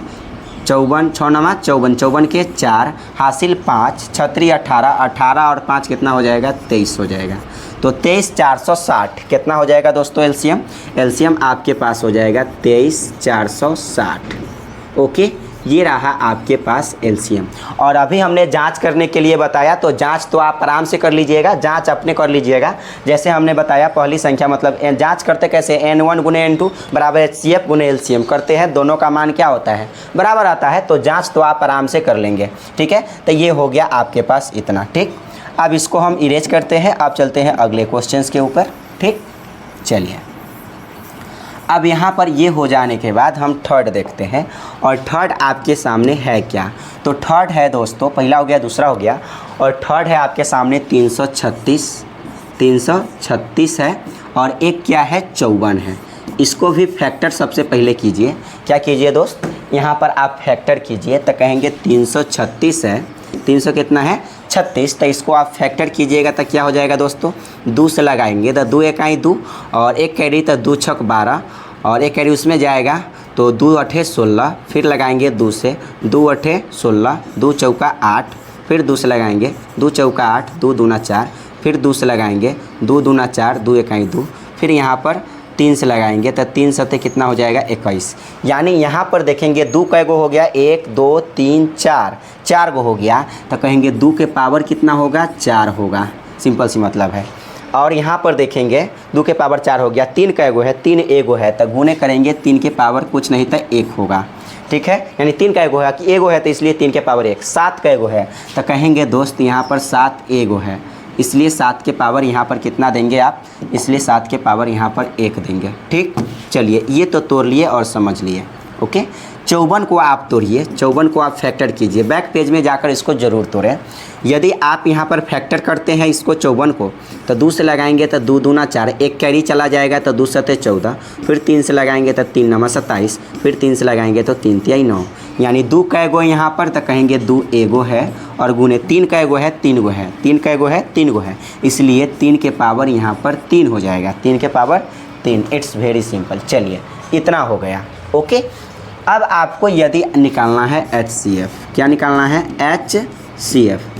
6 नामा 54 के 4 हासिल 5, 6 18 और 5 कितना हो जाएगा, 23 हो जाएगा। तो 23 460 कितना हो जाएगा दोस्तों LCM आपके पास हो जाएगा 23 460। ओके, ये रहा आपके पास LCM। और अभी हमने जांच करने के लिए बताया, तो जांच तो आप आराम से कर लीजिएगा, जांच अपने कर लीजिएगा। जैसे हमने बताया पहली संख्या मतलब जांच करते कैसे, N1 गुने N2 बराबर HCF गुने LCM करते हैं, दोनों का मान क्या होता है, बराबर आता है। तो जांच तो आप आराम से कर लेंगे। ठीक है, तो ये हो गया आपके पास इतना। ठीक, अब इसको हम इरेज करते हैं, अब चलते हैं अगले क्वेश्चंस के ऊपर। ठीक, चलिए, अब यहाँ पर ये हो जाने के बाद हम थर्ड देखते हैं, और थर्ड आपके सामने है क्या। तो थर्ड है दोस्तों, पहला हो गया, दूसरा हो गया, और थर्ड है आपके सामने 336 है, और एक क्या है, 54 है। इसको भी फैक्टर सबसे पहले कीजिए। क्या कीजिए दोस्त, यहाँ पर आप फैक्टर कीजिए, तो कहेंगे 336 है, 300 कितना है 36, तो इसको आप फैक्टर कीजिएगा तो क्या हो जाएगा दोस्तों, 2 से लगाएंगे तो 2 इकाई 2 और 1 कैरी तो 2 छक 12 और 1 कैरी उसमें जाएगा तो 2 अठे 16, फिर लगाएंगे 2 से, 2 अठे 16, 2 चौका 8, फिर 2 से लगाएंगे, 2 चौका 8, 2 दूना 4, फिर 2 से लगाएंगे, 2 दूना 4, 2 इकाई 2, फिर यहाँ पर 3 से लगाएंगे तो 3 सते कितना हो जाएगा 21। यानी यहाँ पर देखेंगे 2 कै गो हो गया, 1 2 3 4 गो हो गया, तो कहेंगे 2 के पावर कितना होगा 4 होगा, सिंपल सी मतलब है। और यहाँ पर देखेंगे 2 के पावर 4 हो गया, 3 कै गो है 3 एगो है, तो गुने करेंगे 3 के पावर कुछ नहीं था 1 होगा, ठीक है। यानी 3 कै गो है कि एगो है तो इसलिए 3 के पावर 1। 7 कै गो है तो कहेंगे दोस्त यहाँ पर 7 एगो है, इसलिए 7 के पावर यहाँ पर कितना देंगे आप, इसलिए 7 के पावर यहाँ पर 1 देंगे, ठीक। चलिए ये तो तोड़ लिए और समझ लिए, ओके। 54 को आप तोड़िए, 54 को आप फैक्टर कीजिए, बैक पेज में जाकर इसको ज़रूर तोड़ें। यदि आप यहाँ पर फैक्टर करते हैं इसको 54 को, तो 2 से लगाएंगे तो 2 दूना 4, 1 कैरी चला जाएगा तो 2 सते 14, फिर 3 से लगाएंगे तो 3 नमा 27, फिर 3 से लगाएंगे तो 3 तिहाई 9, यानी 2 कै गो यहाँ पर तो कहेंगे 2 एगो है, और गुने 3 कै गो है 3 गो है, 3 कै गो है 3 गो है, इसलिए 3 के पावर यहाँ पर 3 हो जाएगा, 3 के पावर 3। It's very simple. चलिए इतना हो गया, ओके। अब आपको यदि निकालना है HCF, क्या निकालना है HCF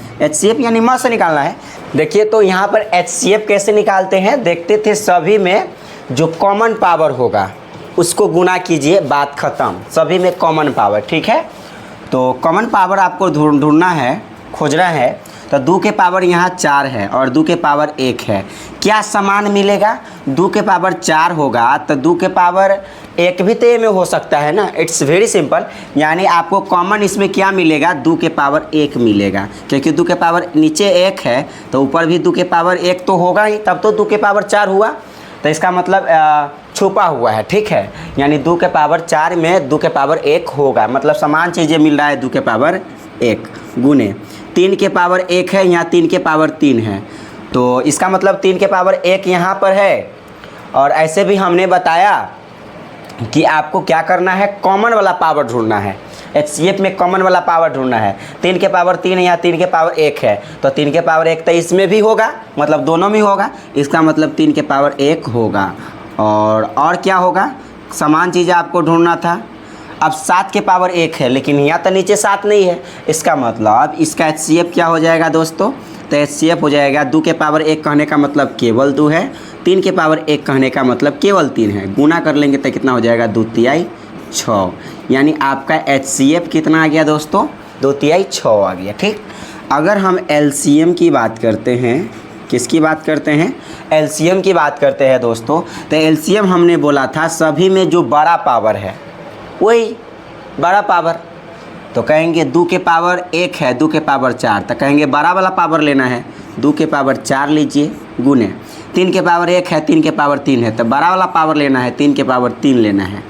यानी मास निकालना है। देखिए तो यहाँ पर HCF कैसे निकालते हैं, देखते थे सभी में जो कॉमन पावर होगा उसको गुना कीजिए, बात ख़त्म। सभी में कॉमन पावर, ठीक है। तो कॉमन पावर आपको ढूंढना है, खोजना है, तो 2 के पावर यहाँ 4 है और 2 के पावर 1 है, क्या समान मिलेगा, 2 के पावर 4 होगा तो 2 के पावर 1 भी तो में हो सकता है ना। इट्स वेरी सिंपल, यानी आपको कॉमन इसमें क्या मिलेगा, 2 के पावर 1 मिलेगा, क्योंकि 2 के पावर नीचे 1 है तो ऊपर भी 2 के पावर 1 तो होगा ही, तब तो 2 के पावर 4 हुआ, तो इसका मतलब छुपा हुआ है, ठीक है। यानी 2 के पावर 4 में 2 के पावर 1 होगा, मतलब समान चीज़ें मिल रहा है 2 के पावर 1 गुने 3 के पावर 1 है, यहाँ 3 के पावर 3 है, तो इसका मतलब 3 के पावर 1 यहाँ पर है। और ऐसे भी हमने बताया कि आपको क्या करना है, कॉमन वाला पावर ढूंढना है, HCF में कॉमन वाला पावर ढूंढना है। 3 के पावर 3 या 3 के पावर 1 है, तो 3 के पावर 1 तो इसमें भी होगा, मतलब दोनों में होगा, इसका मतलब 3 के पावर 1 होगा। और क्या होगा, समान चीज़ें आपको ढूंढना था। अब 7 के पावर 1 है, लेकिन यहाँ तो नीचे 7 नहीं है, इसका मतलब इसका HCF क्या हो जाएगा दोस्तों, तो HCF हो जाएगा 2 के पावर 1 कहने का मतलब केवल 2 है, 3 के पावर 1 कहने का मतलब केवल 3 है, गुना कर लेंगे तो कितना हो जाएगा 2 तिहाई 6, यानी आपका HCF कितना आ गया दोस्तों, 2 तिहाई 6 आ गया, ठीक। अगर हम LCM की बात करते हैं, किसकी बात करते हैं, LCM की बात करते हैं दोस्तों, तो LCM हमने बोला था सभी में जो बड़ा पावर है वही बड़ा पावर, तो कहेंगे 2 के पावर 1 है, 2 के पावर 4, तो कहेंगे बड़ा वाला पावर लेना है, 2 के पावर 4 लीजिए गुने 3 के पावर 1 है, 3 के पावर 3 है, तो बड़ा वाला पावर लेना है, 3 के पावर 3 लेना है।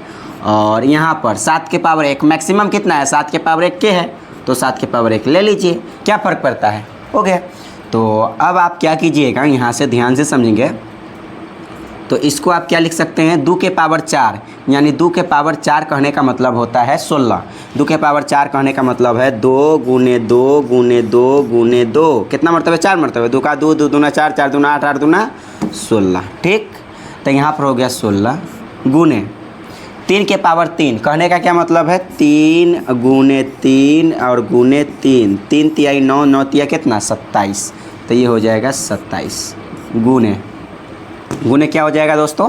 और यहाँ पर 7 के पावर 1 मैक्सिमम कितना है, 7 के पावर 1 के है, तो 7 के पावर 1 ले लीजिए, क्या फ़र्क पड़ता है, हो गया। तो अब आप क्या कीजिएगा, यहाँ से ध्यान से समझेंगे, तो इसको आप क्या लिख सकते हैं, 2 के पावर 4, यानी 2 के पावर 4 कहने का मतलब होता है 16। 2 के पावर 4 कहने का मतलब है 2 गुने 2 गुने 2 गुने 2, कितना मरतबे, 4 मरतबे, 2 का 2, 2 दूना 4, 4 दूना 8, 8 दूना 16, ठीक। तो यहाँ पर हो गया 16 गुने 3 के पावर 3 कहने का क्या मतलब है, 3 गुने 3 और गुने 3, 3 तिहाई 9, 9 तिहाई कितना 27, तो ये हो जाएगा 27 गुने क्या हो जाएगा दोस्तों,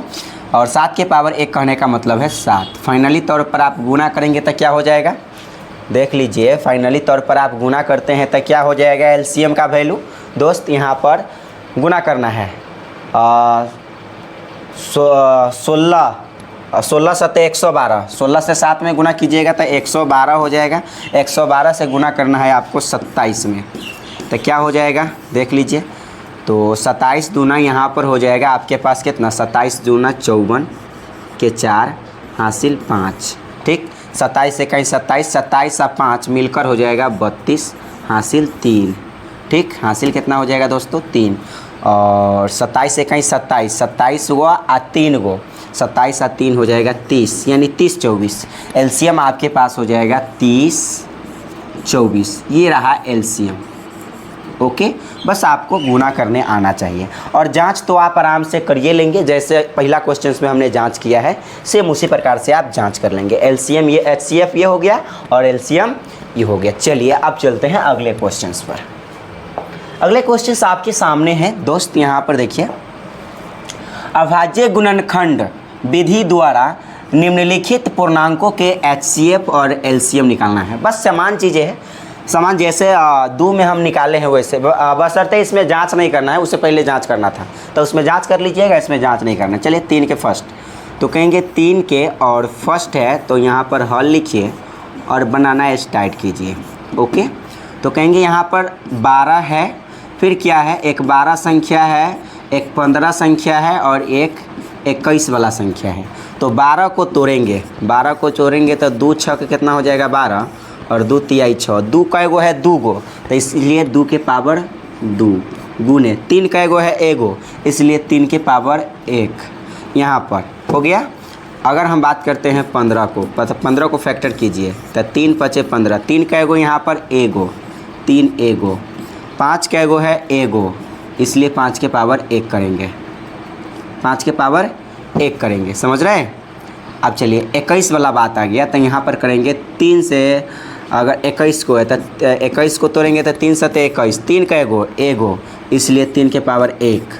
और 7 के पावर 1 कहने का मतलब है 7। फाइनली तौर पर आप गुना करेंगे तो क्या हो जाएगा, देख लीजिए, फाइनली तौर पर आप गुना करते हैं तो क्या हो जाएगा LCM का वैल्यू दोस्त, यहाँ पर गुना करना है 16 सते 112, 16 से 7 में गुना कीजिएगा तो 112 हो जाएगा, 112 से गुना करना है आपको 27 में, तो क्या हो जाएगा देख लीजिए, तो 27 दूना यहाँ पर हो जाएगा आपके पास कितना, 27 दूना 54 के 4 हासिल 5, ठीक। 27 से कहीं 27, 27 और 5 मिलकर हो जाएगा 32 हासिल 3, ठीक। हासिल कितना हो जाएगा दोस्तों 3, और 27 से कहीं 27, 27 हुआ और 3 गो, 27 और 3 हो जाएगा 30, यानी 30 24। LCM आपके पास हो जाएगा 30 24, ये रहा LCM, ओके। बस आपको गुना करने आना चाहिए, और जांच तो आप आराम से करिए लेंगे, जैसे पहला क्वेश्चन में हमने जांच किया है सेम उसी प्रकार से आप जांच कर लेंगे। LCM ये HCF ये हो गया और LCM ये हो गया। चलिए अब चलते हैं अगले क्वेश्चन पर। अगले क्वेश्चन आपके सामने हैं दोस्त, यहाँ पर देखिए, अभाज्य गुणनखंड विधि द्वारा निम्नलिखित पूर्णांकों के HCF और LCM निकालना है। बस समान चीज़ें हैं, समान जैसे दो में हम निकाले हैं वैसे, बशर्ते इसमें जांच नहीं करना है, उससे पहले जांच करना था तो उसमें जांच कर लीजिएगा, इसमें जांच नहीं करना। चलिए 3 के फर्स्ट, तो कहेंगे 3 के और फर्स्ट है तो यहाँ पर हल लिखिए और बनाना स्टार्ट कीजिए। ओके, तो कहेंगे यहाँ पर 12 है, फिर क्या है, एक 12 संख्या है, एक 15 संख्या है और एक 21 वाला संख्या है। तो 12 को तोड़ेंगे, 12 को तोड़ेंगे तो 2 6 कितना हो जाएगा 12 और 2 तिहाई 6, 2 कै गो है 2 गो, तो इसलिए 2 के पावर 2 गुने 3 कै गो है 1 गो, इसलिए 3 के पावर 1 यहाँ पर हो गया। अगर हम बात करते हैं 15 को, 15 को फैक्टर कीजिए तो 3 5 15, 3 कै गो यहाँ पर 1 गो, 3 1 गो, 5 कै गो है 1 गो, इसलिए 5 के पावर 1 करेंगे, 5 के पावर 1 करेंगे, समझ रहे हैं। अब चलिए 21 वाला बात आ गया, तो यहाँ पर करेंगे 3 से, अगर 21 को है तो 21 को तोड़ेंगे तो 3 7 21, 3 कै गो 1 गो, इसलिए 3 के पावर 1,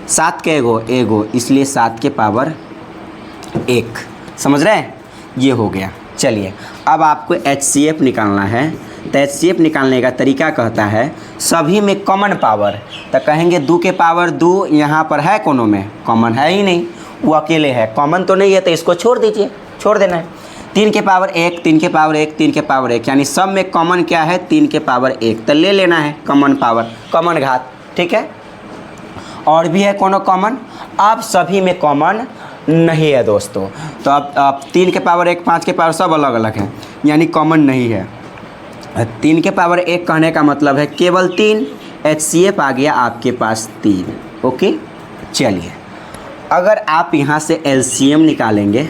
7 कै गो 1 गो, इसलिए 7 के पावर 1, समझ रहे हैं। ये हो गया। चलिए अब आपको HCF निकालना है, तो HCF निकालने का तरीका कहता है सभी में कॉमन पावर, तो कहेंगे 2 के पावर 2 यहाँ पर है, कोनो में कॉमन है ही नहीं, वो अकेले है, कॉमन तो नहीं है, तो इसको छोड़ दीजिए, छोड़ देना है। 3 के पावर 1, 3 के पावर 1, 3 के पावर 1, यानी सब में कॉमन क्या है 3 के पावर 1, तो ले लेना है कॉमन पावर, कॉमन घात, ठीक है। और भी है कोनो कॉमन, अब सभी में कॉमन नहीं है दोस्तों, तो अब 3 के पावर 1, 5 के पावर सब अलग अलग है, यानी कॉमन नहीं है। 3 के पावर 1 कहने का मतलब है केवल 3, HCF आ गया आपके पास 3। ओके, चलिए अगर आप यहाँ से LCM निकालेंगे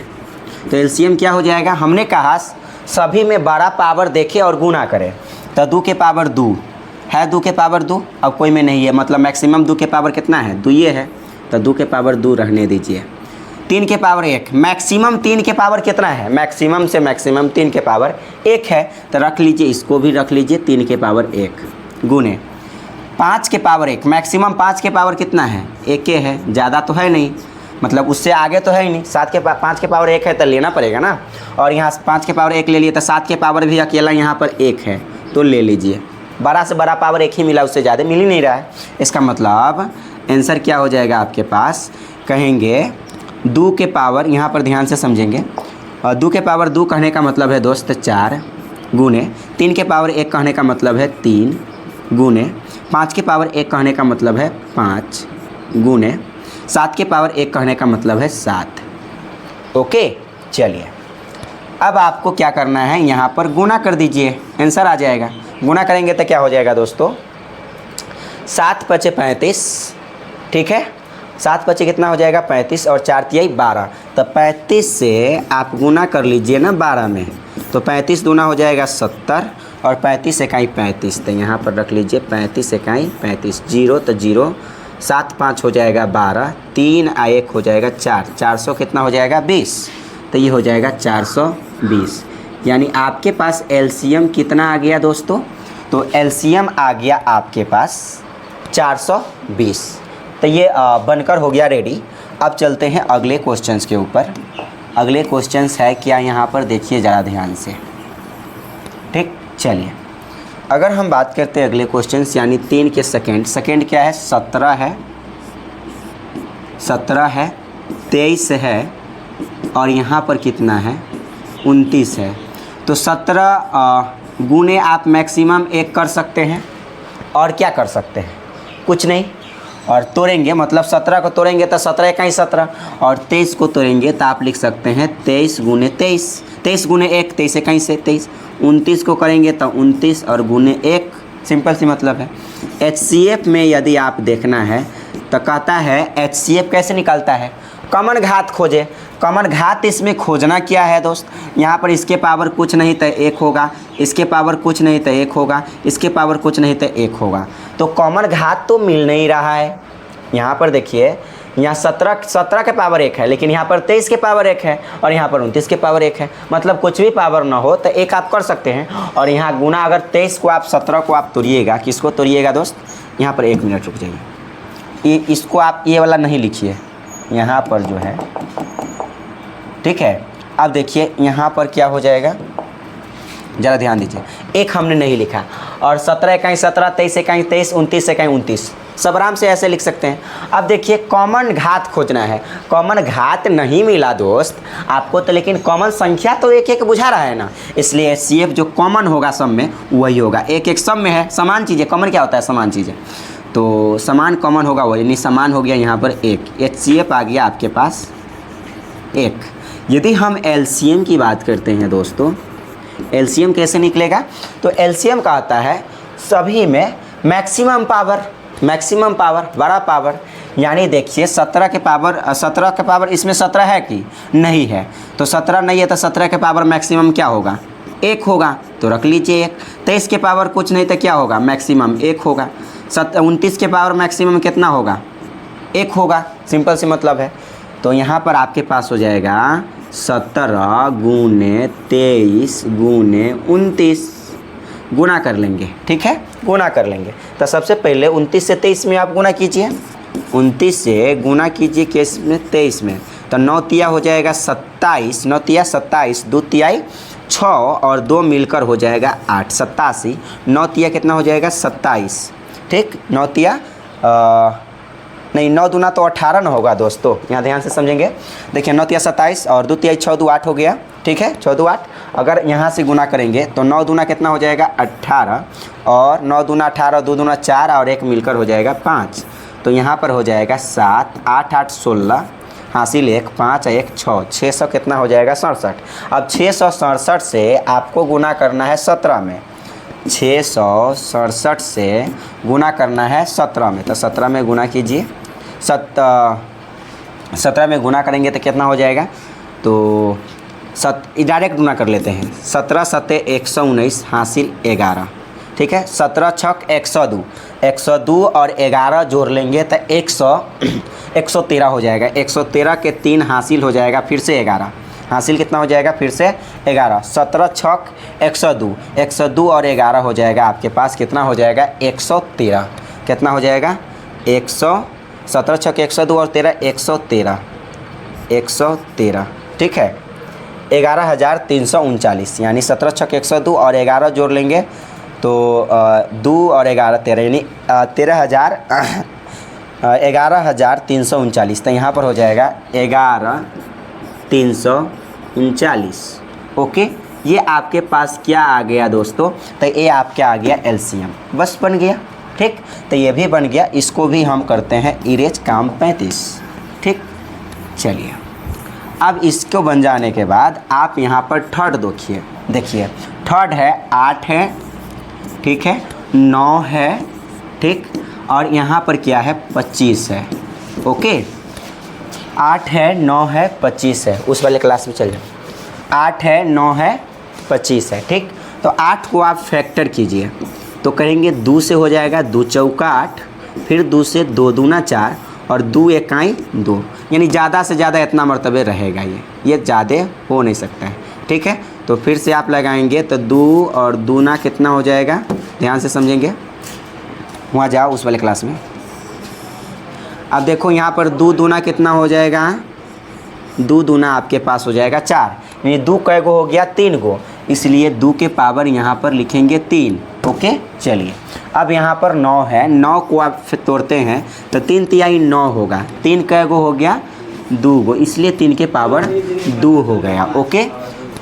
तो LCM क्या हो जाएगा, हमने कहा सभी में बड़ा पावर देखे और गुना करें, तो 2 के पावर 2 है, 2 के पावर 2, अब कोई में नहीं है, मतलब मैक्सिमम 2 के पावर कितना है 2 ये है, तो 2 के पावर 2 रहने दीजिए। 3 के पावर 1, मैक्सिमम 3 के पावर कितना है, मैक्सिमम से मैक्सिमम 3 के पावर 1 है, तो रख लीजिए, इसको भी रख लीजिए 3 के पावर 1 गुने 5 के पावर 1, मैक्सिमम 5 के पावर कितना है 1 है, ज़्यादा तो है नहीं, मतलब उससे आगे तो है ही नहीं, 5 के पावर 1 है तो लेना पड़ेगा ना, और यहाँ 5 के पावर 1 ले लिए तो 7 के पावर भी अकेला यहाँ पर 1 है, तो ले लीजिए, बड़ा से बड़ा पावर 1 ही मिला, उससे ज़्यादा मिल ही नहीं रहा है। इसका मतलब आंसर क्या हो जाएगा आपके पास, कहेंगे 2 के पावर, यहाँ पर ध्यान से समझेंगे, 2 के पावर 2 कहने का मतलब है दोस्त 4 गुने 3 के पावर 1 कहने का मतलब है 3 गुने 5 के पावर 1 कहने का मतलब है 5 गुने 7 के पावर 1 कहने का मतलब है 7। ओके, चलिए अब आपको क्या करना है, यहाँ पर गुना कर दीजिए, आंसर आ जाएगा। गुना करेंगे तो क्या हो जाएगा दोस्तों, 7 5 35, ठीक है, 7 5 कितना हो जाएगा 35 और 4 तिहाई 12, तो 35 से आप गुना कर लीजिए ना 12 में, तो 35 दूना हो जाएगा 70 और 35 इकाई 35, तो यहाँ पर रख लीजिए 35 इकाई 35, 0 तो 0, 7 5 हो जाएगा 12, 3 आ 1 हो जाएगा 4, 400 कितना हो जाएगा 20, तो ये हो जाएगा 420, यानी आपके पास LCM कितना आ गया दोस्तों, तो LCM आ गया आपके पास 420। तो ये बनकर हो गया रेडी। अब चलते हैं अगले क्वेश्चंस के ऊपर। अगले क्वेश्चंस है क्या, यहाँ पर देखिए ज़रा ध्यान से, ठीक। चलिए अगर हम बात करते हैं अगले क्वेश्चंस, यानी 3 के सेकंड क्या है 17 है, 17 है, 23 है और यहाँ पर कितना है 29 है, तो 17 गुने आप मैक्सिमम 1 कर सकते हैं, और क्या कर सकते हैं कुछ नहीं, और तोड़ेंगे मतलब 17 को तोड़ेंगे तो 17 इकाई 17, और 23 को तोड़ेंगे तो आप लिख सकते हैं 23 गुने 23, 23 गुने 1, 23 इकाई से 23, 29 को करेंगे तो 29 और गुने 1, सिंपल सी मतलब है। HCF में यदि आप देखना है तो कहता है HCF कैसे निकालता है, कॉमन घात खोजे। कॉमन घात इसमें खोजना क्या है दोस्त, यहाँ पर इसके पावर कुछ नहीं तो 1 होगा, इसके पावर कुछ नहीं तो 1 होगा, इसके पावर कुछ नहीं तो 1 होगा, तो कॉमन घात तो मिल नहीं रहा है। यहाँ पर देखिए, यहाँ 17 के पावर 1 है, लेकिन यहाँ पर 23 के पावर 1 है, और यहाँ पर 29 के पावर 1 है, मतलब कुछ भी पावर ना हो तो 1 आप कर सकते हैं। और यहाँ गुना अगर 23 को आप 17 को आप तोड़िएगा, किसको तोड़िएगा दोस्त, यहाँ पर 1 मिनट रुक जाइए, इसको आप ये वाला नहीं लिखिए, यहाँ पर जो है, ठीक है। अब देखिए यहाँ पर क्या हो जाएगा, ज़रा ध्यान दीजिए, एक हमने नहीं लिखा, और 17 इकाई 17, 23 इकाई 23, 29 इकाई 29, सब आराम से ऐसे लिख सकते हैं। अब देखिए कॉमन घात खोजना है, कॉमन घात नहीं मिला दोस्त आपको तो, लेकिन कॉमन संख्या तो एक एक बुझा रहा है ना, इसलिए HCF जो कॉमन होगा सब में वही होगा। एक एक सब में है, समान चीज़ें, कॉमन क्या होता है, समान चीज़ें, तो समान कॉमन होगा वो, यानी समान हो गया यहाँ पर एक, HCF आ गया आपके पास एक। यदि हम LCM की बात करते हैं दोस्तों, LCM कैसे निकलेगा, तो LCM का आता है सभी में मैक्सिमम पावर, मैक्सिमम पावर, बड़ा पावर, यानी देखिए 17 के पावर इसमें 17 है कि नहीं है, तो 17 नहीं है तो 17 के पावर मैक्सिमम क्या होगा, एक होगा, तो रख लीजिए एक। 23 के पावर कुछ नहीं तो क्या होगा, मैक्सिमम एक होगा। 29 के पावर मैक्सिमम कितना होगा, एक होगा, सिंपल सी मतलब है। तो यहाँ पर आपके पास हो जाएगा 17 गुने 23 गुने 29, गुना कर लेंगे, ठीक है, गुना कर लेंगे। तो सबसे पहले 29 से 23 में आप गुना कीजिए, 29 से गुना कीजिए किस में, 23 में, तो 9 तिया हो जाएगा 27, 9 तिया 27, 2 तियाई 6 और 2 मिलकर हो जाएगा 8, 87, 9 तिया कितना हो जाएगा 27, ठीक, 9 तिया नहीं 9 दूना तो 18 ना होगा दोस्तों, यहाँ ध्यान से समझेंगे। देखिए 9 तिया 27 और 2 तिया 6 2 8 हो गया, ठीक है, 6 2 8। अगर यहाँ से गुना करेंगे तो 9 दूना कितना हो जाएगा 18, और 9 दूना 18, 2 दूना 4 और 1 मिलकर हो जाएगा 5, तो यहाँ पर हो जाएगा 7, 8 8 16, हासिल 1, 5 1 6, 600 कितना हो जाएगा 67। अब 667 से आपको गुना करना है 17 में, 667 से गुना करना है 17 में, तो 17 में गुना कीजिए, 17 में गुना करेंगे तो कितना हो जाएगा, तो डायरेक्ट गुना कर लेते हैं, 17 7 119 हासिल 11, ठीक है, 17 छक 102, 102 और 11 जोड़ लेंगे तो 113 हो जाएगा, 113 के 3 हासिल हो जाएगा फिर से 11, हासिल कितना हो जाएगा फिर से 11, 17 छक 102, 102 और 11 हो जाएगा आपके पास कितना हो जाएगा 113, कितना हो जाएगा 17 छक 102 और 13 113, ठीक है, 11,339, यानी 17 छक 102 और 11 जोड़ लेंगे तो 2 और 11 13, यानी 11,339, तो यहाँ पर हो जाएगा 11,339। ओके, ये आपके पास क्या आ गया दोस्तों, तो ये आपके आ गया LCM, बस बन गया, ठीक, तो ये भी बन गया, इसको भी हम करते हैं इरेज काम 35, ठीक। चलिए अब इसको बन जाने के बाद आप यहाँ पर थर्ड देखिए थर्ड है 8 है, ठीक है, 9 है, ठीक, और यहाँ पर क्या है 25 है। ओके, 8 है 9 है 25 है, उस वाले क्लास में चल जाओ, 8 है 9 है 25 है, ठीक। तो 8 को आप फैक्टर कीजिए तो करेंगे 2 से हो जाएगा 2 चौका 8, फिर 2 से 2 दूना 4 और 2 इकाई 2, यानी ज़्यादा से ज़्यादा इतना मरतबे रहेगा, ये ज़्यादा हो नहीं सकता है, ठीक है। तो फिर से आप लगाएंगे तो 2 और दूना कितना हो जाएगा, ध्यान से समझेंगे, वहाँ जाओ उस वाले क्लास में। अब देखो यहाँ पर 2 दूना कितना हो जाएगा, 2 दूना आपके पास हो जाएगा 4, यानी 2 कै गो हो गया 3 गो, इसलिए 2 के पावर यहाँ पर लिखेंगे 3। ओके, चलिए अब यहाँ पर 9 है, 9 को आप तोड़ते हैं तो 3 तिहाई 9 होगा, 3 कै गो हो गया 2 गो, इसलिए 3 के पावर 2 हो गया। ओके,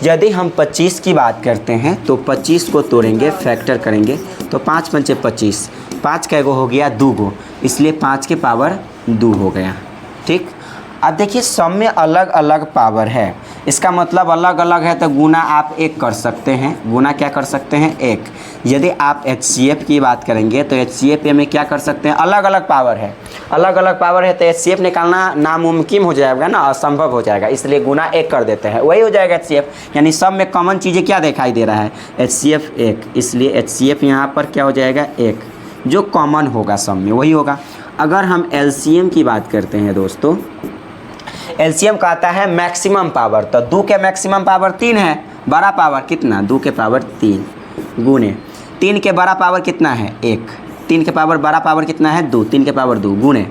यदि हम 25 की बात करते हैं तो 25 को तोड़ेंगे, फैक्टर करेंगे तो 5 पंचे 25, 5 कै गो हो गया 2 गो, इसलिए 5 के पावर 2 हो गया, ठीक। अब देखिए सब में अलग अलग पावर है, इसका मतलब अलग अलग है तो गुना आप 1 कर सकते हैं, गुना क्या कर सकते हैं 1। यदि आप HCF की बात करेंगे तो HCF में क्या कर सकते हैं, अलग अलग पावर है, अलग अलग पावर है तो HCF निकालना नामुमकिन हो जाएगा ना, असंभव हो जाएगा, इसलिए गुना 1 कर देते हैं, वही हो जाएगा HCF। यानी सब में कॉमन चीज़ें क्या दिखाई दे रहा है, HCF 1, इसलिए HCF यहाँ पर क्या हो जाएगा 1, जो कॉमन होगा सब में वही होगा। अगर हम LCM की बात करते हैं दोस्तों, LCM का आता है मैक्सिमम पावर, तो 2 के मैक्सिमम पावर 3 है, बड़ा पावर कितना 2 के पावर 3 गुने 3 के बड़ा पावर कितना है 1, 3 के पावर बड़ा पावर कितना है 2, 3 के पावर 2 गुने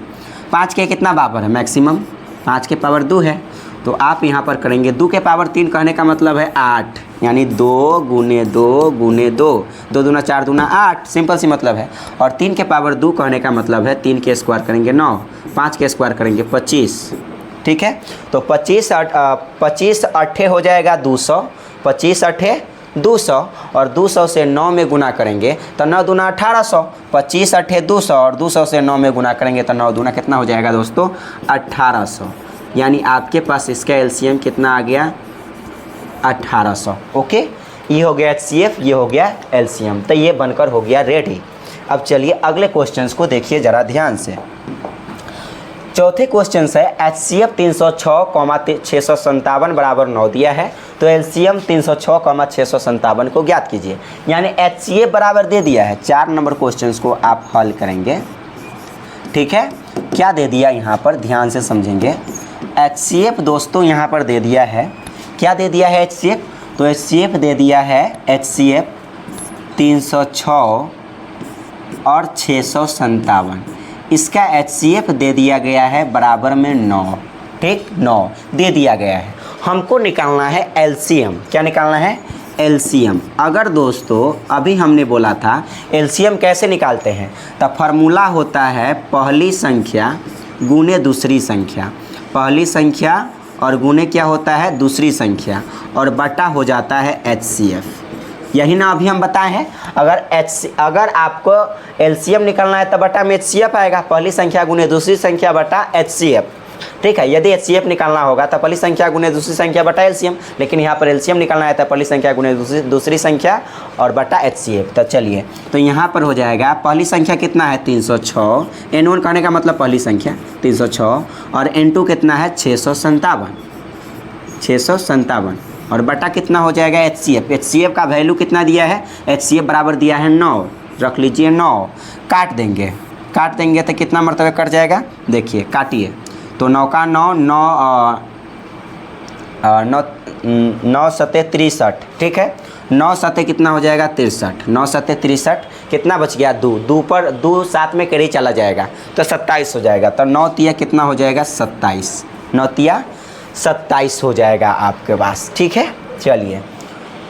5 के कितना पावर है मैक्सिमम 5 के पावर 2 है, तो आप यहाँ पर करेंगे 2 के पावर 3 कहने का मतलब है 8, यानी 2 गुने 2 गुने 2, 2 दूना 4 दूना 8, सिंपल सी मतलब है। और 3 के पावर 2 कहने का मतलब है 3 के स्क्वायर करेंगे 9, 5 के स्क्वायर करेंगे 25, ठीक है। तो 25 अट्ठे हो जाएगा 200, 25 अट्ठे 200 और 200 से 9 में गुना करेंगे तो 9 दूना 1800, 25 अट्ठे 200 और 200 से 9 में गुना करेंगे तो 9 दूना कितना हो जाएगा दोस्तों 1800, यानी आपके पास इसका एलसीएम कितना आ गया 1800। ओके, ये हो गया HCF, ये हो गया एलसीएम, तो ये बनकर हो गया रेडी। अब चलिए अगले क्वेश्चंस को देखिए ज़रा ध्यान से। चौथे क्वेश्चन है HCF 306,657 बराबर 9 दिया है, तो एलसीएम 306,657 को ज्ञात कीजिए। यानी HCF बराबर दे दिया है, 4 नंबर क्वेश्चंस को आप हल करेंगे, ठीक है। क्या दे दिया यहाँ पर ध्यान से समझेंगे। HCF दोस्तों यहाँ पर दे दिया है, क्या दे दिया है HCF, तो HCF दे दिया है HCF 306 और 657, इसका HCF दे दिया गया है बराबर में 9, ठीक 9 दे दिया गया है। हमको निकालना है एलसीएम, क्या निकालना है एलसीएम। अगर दोस्तों अभी हमने बोला था एलसीएम कैसे निकालते हैं, तो फार्मूला होता है पहली संख्या गुने दूसरी संख्या, पहली संख्या और गुने क्या होता है दूसरी संख्या और बटा हो जाता है HCF, यही ना अभी हम बताए हैं। अगर आपको एलसीएम निकालना है तो बटा में HCF आएगा, पहली संख्या गुने दूसरी संख्या बटा HCF, ठीक है। यदि HCF निकालना होगा तो पहली संख्या गुने दूसरी संख्या बटा एलसीएम, लेकिन यहाँ पर एलसीएम निकालना है तो पहली संख्या गुने दूसरी संख्या और बटा HCF। तो चलिए, तो यहाँ पर हो जाएगा पहली संख्या कितना है 306, N1 कहने का मतलब पहली संख्या 306 और N2 कितना है 657 और बटा कितना हो जाएगा HCF का वैल्यू कितना दिया है, HCF बराबर दिया है 9, रख लीजिए 9, काट देंगे तो कितना मरतबे कट जाएगा, देखिए काटिए, तो 9 का 9 9 सते 63, ठीक है, 9 सते कितना हो जाएगा 63, 9 सते 63, कितना बच गया 2 पर 2 साथ में कैरी चला जाएगा तो 27 हो जाएगा, तो 9 तिया कितना हो जाएगा 27, 9 तिया 27 हो जाएगा आपके पास, ठीक है। चलिए,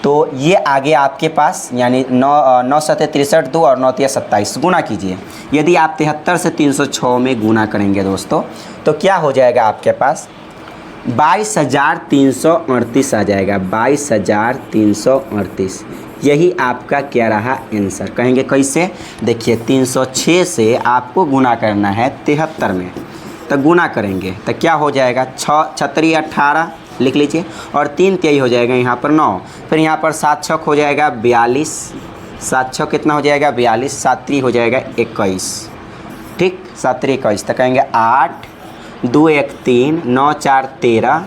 तो ये आगे आपके पास यानी 9 सते 63 2 और 9 तिया 27 गुना कीजिए। यदि आप 73 से 306 में गुना करेंगे दोस्तों तो क्या हो जाएगा आपके पास 22,338 आ जाएगा, 22,338, यही आपका क्या रहा आंसर। कहेंगे कैसे, देखिए 306 से आपको गुना करना है 73 में, तो गुना करेंगे तो क्या हो जाएगा 6 18 लिख लीजिए और 3 तेई हो जाएगा यहाँ पर 9, फिर यहाँ पर 7 6 हो जाएगा 42, 7 6 कितना हो जाएगा 42, 7 3 हो जाएगा 21, ठीक 7 3 21, तो कहेंगे 8 2 1 3 9 4 13,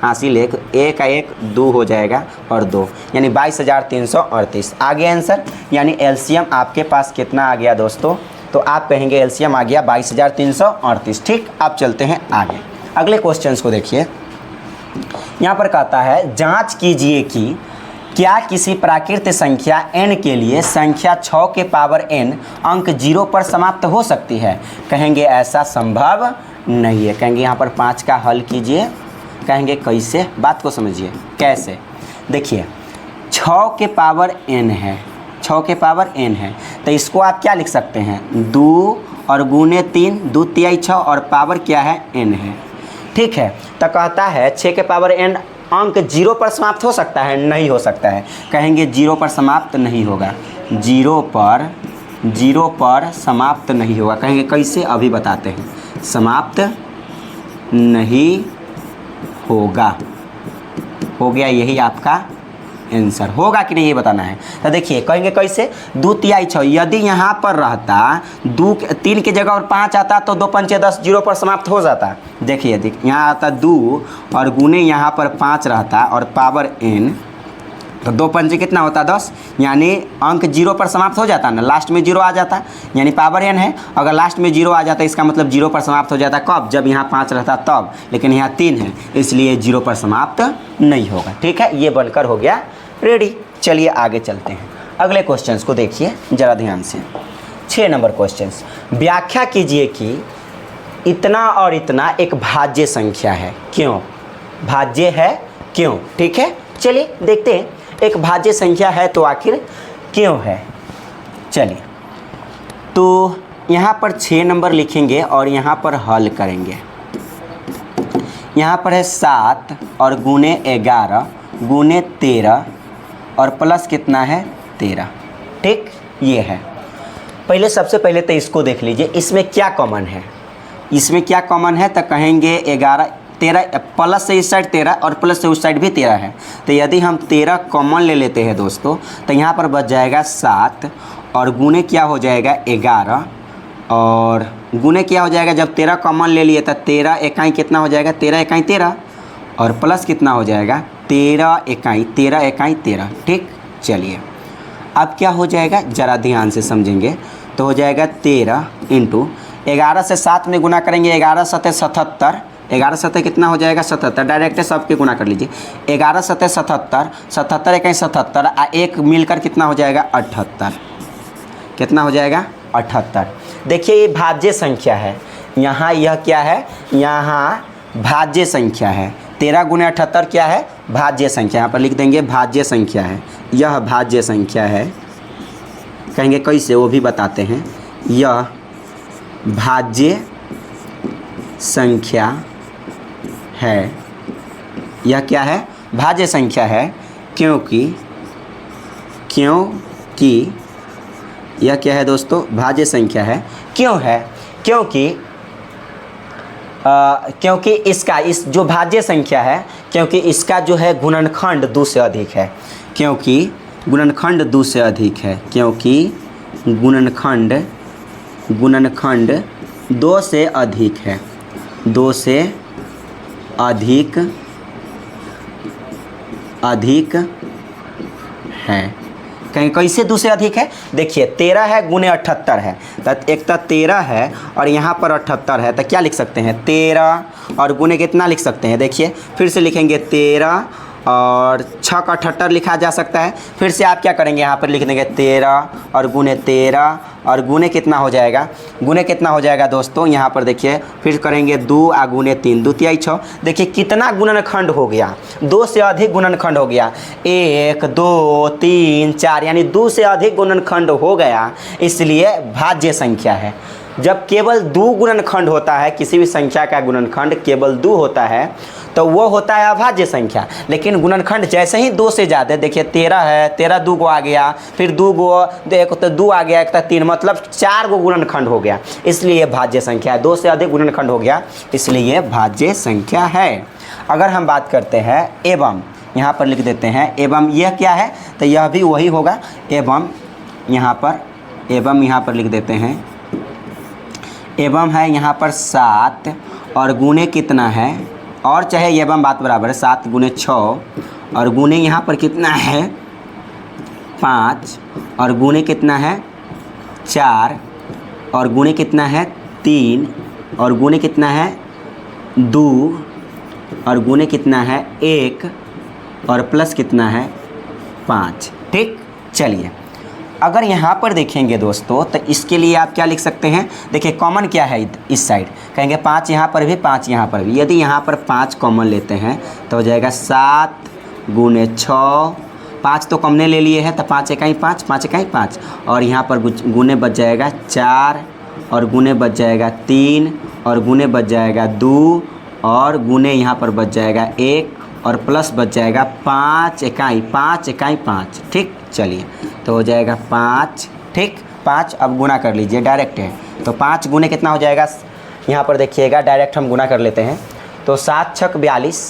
हासिल 1 1 1 2 हो जाएगा और 2, यानी 22,338 आ गया आंसर। यानी एलसीएम आपके पास कितना आ गया दोस्तों, तो आप कहेंगे एलसीएम आ गया 22,338, ठीक। आप चलते हैं आगे, अगले क्वेश्चंस को देखिए। यहाँ पर कहता है जांच कीजिए कि क्या किसी प्राकृत संख्या n के लिए संख्या 6 के पावर n अंक 0 पर समाप्त हो सकती है। कहेंगे ऐसा संभव नहीं है। कहेंगे यहाँ पर 5 का हल कीजिए। कहेंगे कैसे, बात को समझिए कैसे। देखिए 6 के पावर n है, 6 के पावर n है, तो इसको आप क्या लिख सकते हैं 2 और गुने 3, 2 तिहाई 6 और पावर क्या है n है, ठीक है। तो कहता है 6 के पावर n अंक 0 पर समाप्त हो सकता है, नहीं हो सकता है। कहेंगे 0 पर समाप्त नहीं होगा, 0 पर समाप्त नहीं होगा। कहेंगे कैसे, अभी बताते हैं। समाप्त नहीं होगा, हो गया, यही आपका आंसर होगा कि नहीं ये बताना है। तो देखिए कहेंगे कैसे, 2 तिहाई 6, यदि यहाँ पर रहता 3 की जगह और 5 आता तो 2 पंचे 10, 0 पर समाप्त हो जाता। देखिए यहाँ आता 2 और गुने यहाँ पर 5 रहता और पावर n, तो 2 पंचे कितना होता 10, यानी अंक 0 पर समाप्त हो जाता ना, लास्ट में 0 आ जाता, यानी पावर n है, अगर लास्ट में 0 आ जाता इसका मतलब 0 पर समाप्त हो जाता। कब, जब यहाँ 5 रहता तब, लेकिन यहाँ 3 है इसलिए 0 पर समाप्त नहीं होगा, ठीक है। ये बनकर हो गया रेडी। चलिए आगे चलते हैं, अगले क्वेश्चंस को देखिए ज़रा ध्यान से। 6 नंबर क्वेश्चंस, व्याख्या कीजिए कि इतना और इतना एक भाज्य संख्या है, क्यों भाज्य है, क्यों। ठीक है, चलिए देखते हैं एक भाज्य संख्या है तो आखिर क्यों है। चलिए, तो यहाँ पर 6 नंबर लिखेंगे और यहाँ पर हल करेंगे। यहाँ पर है 7 और गुने 11 गुने 13 और प्लस कितना है 13। ठीक, ये है। पहले सबसे पहले तो इसको देख लीजिए, इसमें क्या कॉमन है। इसमें क्या कॉमन है तो कहेंगे 11 13 प्लस से इस साइड 13 और प्लस से उस साइड भी 13 है। तो यदि हम 13 कॉमन ले लेते हैं दोस्तों तो यहाँ पर बच जाएगा 7 और गुने क्या हो जाएगा 11 और गुने क्या हो जाएगा, जब 13 कॉमन ले लिए तो 13 इकाई कितना हो जाएगा 13 इकाई 13 और प्लस कितना हो जाएगा 13 इकाई 13। ठीक, चलिए अब क्या हो जाएगा ज़रा ध्यान से समझेंगे तो हो जाएगा 13 इंटू 11 से 7 में गुना करेंगे, 11 सतह 77, 11 सतह कितना हो जाएगा 77, डायरेक्ट सबके गुना कर लीजिए। 11 सतह 77, 77 इकाई 77 आ एक मिलकर कितना हो जाएगा 78, कितना हो जाएगा 78। देखिए ये भाज्य संख्या है, यहाँ यह क्या है, यहाँ भाज्य संख्या है। 13 गुने 78 क्या है भाज्य संख्या, यहाँ पर लिख देंगे भाज्य संख्या है, यह भाज्य संख्या है। कहेंगे कैसे वो भी बताते हैं। यह भाज्य संख्या है, यह क्या है भाज्य संख्या है क्योंकि यह क्या है दोस्तों भाज्य संख्या है। क्यों है, क्योंकि इसका इस जो भाज्य संख्या है क्योंकि इसका जो है गुणनखंड 2 से अधिक है, क्योंकि गुणनखंड 2 से अधिक है, क्योंकि गुणनखंड 2 से अधिक है, 2 से अधिक है। कहीं कैसे 2 से अधिक है, देखिए 13 है गुने 78 है, तो एक तो 13 है और यहाँ पर 78 है, तो क्या लिख सकते हैं 13 और गुने कितना लिख सकते हैं, देखिए फिर से लिखेंगे 13 और 6 का 78 लिखा जा सकता है। फिर से आप क्या करेंगे यहाँ पर लिख देंगे 13 और गुने 13 और गुने कितना हो जाएगा, गुने कितना हो जाएगा दोस्तों, यहाँ पर देखिए फिर करेंगे 2 आ गुने 3 2 तिहाई 6। देखिए कितना गुणनखंड हो गया, 2 से अधिक गुणनखंड हो गया, 1 2 3 4 यानी 2 से अधिक गुणनखंड हो गया, इसलिए भाज्य संख्या है। जब केवल 2 गुणनखंड होता है, किसी भी संख्या का गुणनखंड केवल 2 होता है तो वो होता है अभाज्य संख्या। लेकिन गुणनखंड जैसे ही 2 से ज़्यादा, देखिए 13 है, 13 2 गो आ गया, फिर 2 गो एक तो 2 आ गया, एक तो 3, मतलब 4 गो गुणनखंड हो गया, इसलिए भाज्य संख्या है। 2 से अधिक गुणनखंड हो गया इसलिए भाज्य संख्या है। अगर हम बात करते हैं एवं, यहाँ पर लिख देते हैं एवं, यह क्या है तो यह भी वही होगा एवं, यहाँ पर लिख देते हैं एवं है यहाँ पर 7 और गुने कितना है, और चाहे एवं बात बराबर है 7 गुने 6 और गुने यहाँ पर कितना है 5 और गुने कितना है 4 और गुने कितना है 3 और गुने कितना है 2 और गुने कितना है 1 और प्लस कितना है 5। ठीक, चलिए अगर यहाँ पर देखेंगे दोस्तों तो इसके लिए आप क्या लिख सकते हैं, देखिए कॉमन क्या है इस साइड, कहेंगे 5 यहाँ पर भी 5 यहाँ पर भी। यदि यहाँ पर 5 कॉमन लेते हैं तो हो जाएगा 7 गुने 6, 5 तो कॉमन ले लिए हैं तो 5 इकाई 5 5 इकाई 5 और यहाँ पर गुने बच जाएगा 4 और गुने बच जाएगा 3 और गुने बच जाएगा 2 और गुने यहाँ पर बच जाएगा 1 और प्लस बच जाएगा 5 इकाई 5। ठीक, चलिए तो हो जाएगा 5। ठीक, 5 अब गुना कर लीजिए, डायरेक्ट है तो 5 गुने कितना हो जाएगा, यहाँ पर देखिएगा डायरेक्ट हम गुना कर लेते हैं तो 7 छक 42,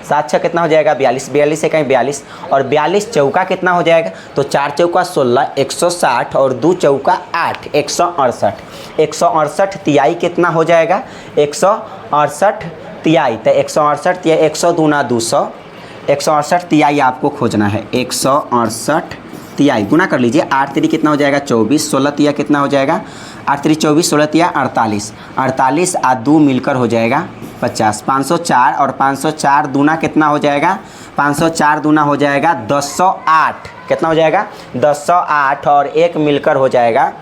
7 छक कितना हो जाएगा 42, 42 इकाई 42 और 42 चौका कितना हो जाएगा, तो 4 चौका 16 160 और 2 चौका 8 168, 168 तिहाई कितना हो जाएगा 168 तिहाई, तो 168 तिहाई 100 दूना 200, 168 तिहाई आपको खोजना है, 168 तिहाई गुना कर लीजिए, 8 3 कितना हो जाएगा 24, 16 तिया कितना हो जाएगा 8 3 24, 16 तिया 48, 48 आ 2 मिलकर हो जाएगा 50, 504 और 504 दूना कितना हो जाएगा, 504 दूना हो जाएगा 1008, कितना हो जाएगा 1008 और 1 मिलकर हो जाएगा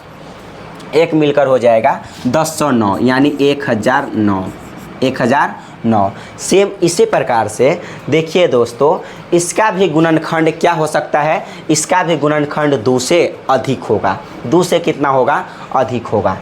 एक मिलकर हो जाएगा 1009 यानी 1009। 1009 सेम इसी प्रकार से देखिए दोस्तों, इसका भी गुणनखंड क्या हो सकता है, इसका भी गुणनखंड 2 से अधिक होगा। 2 से कितना होगा, अधिक होगा।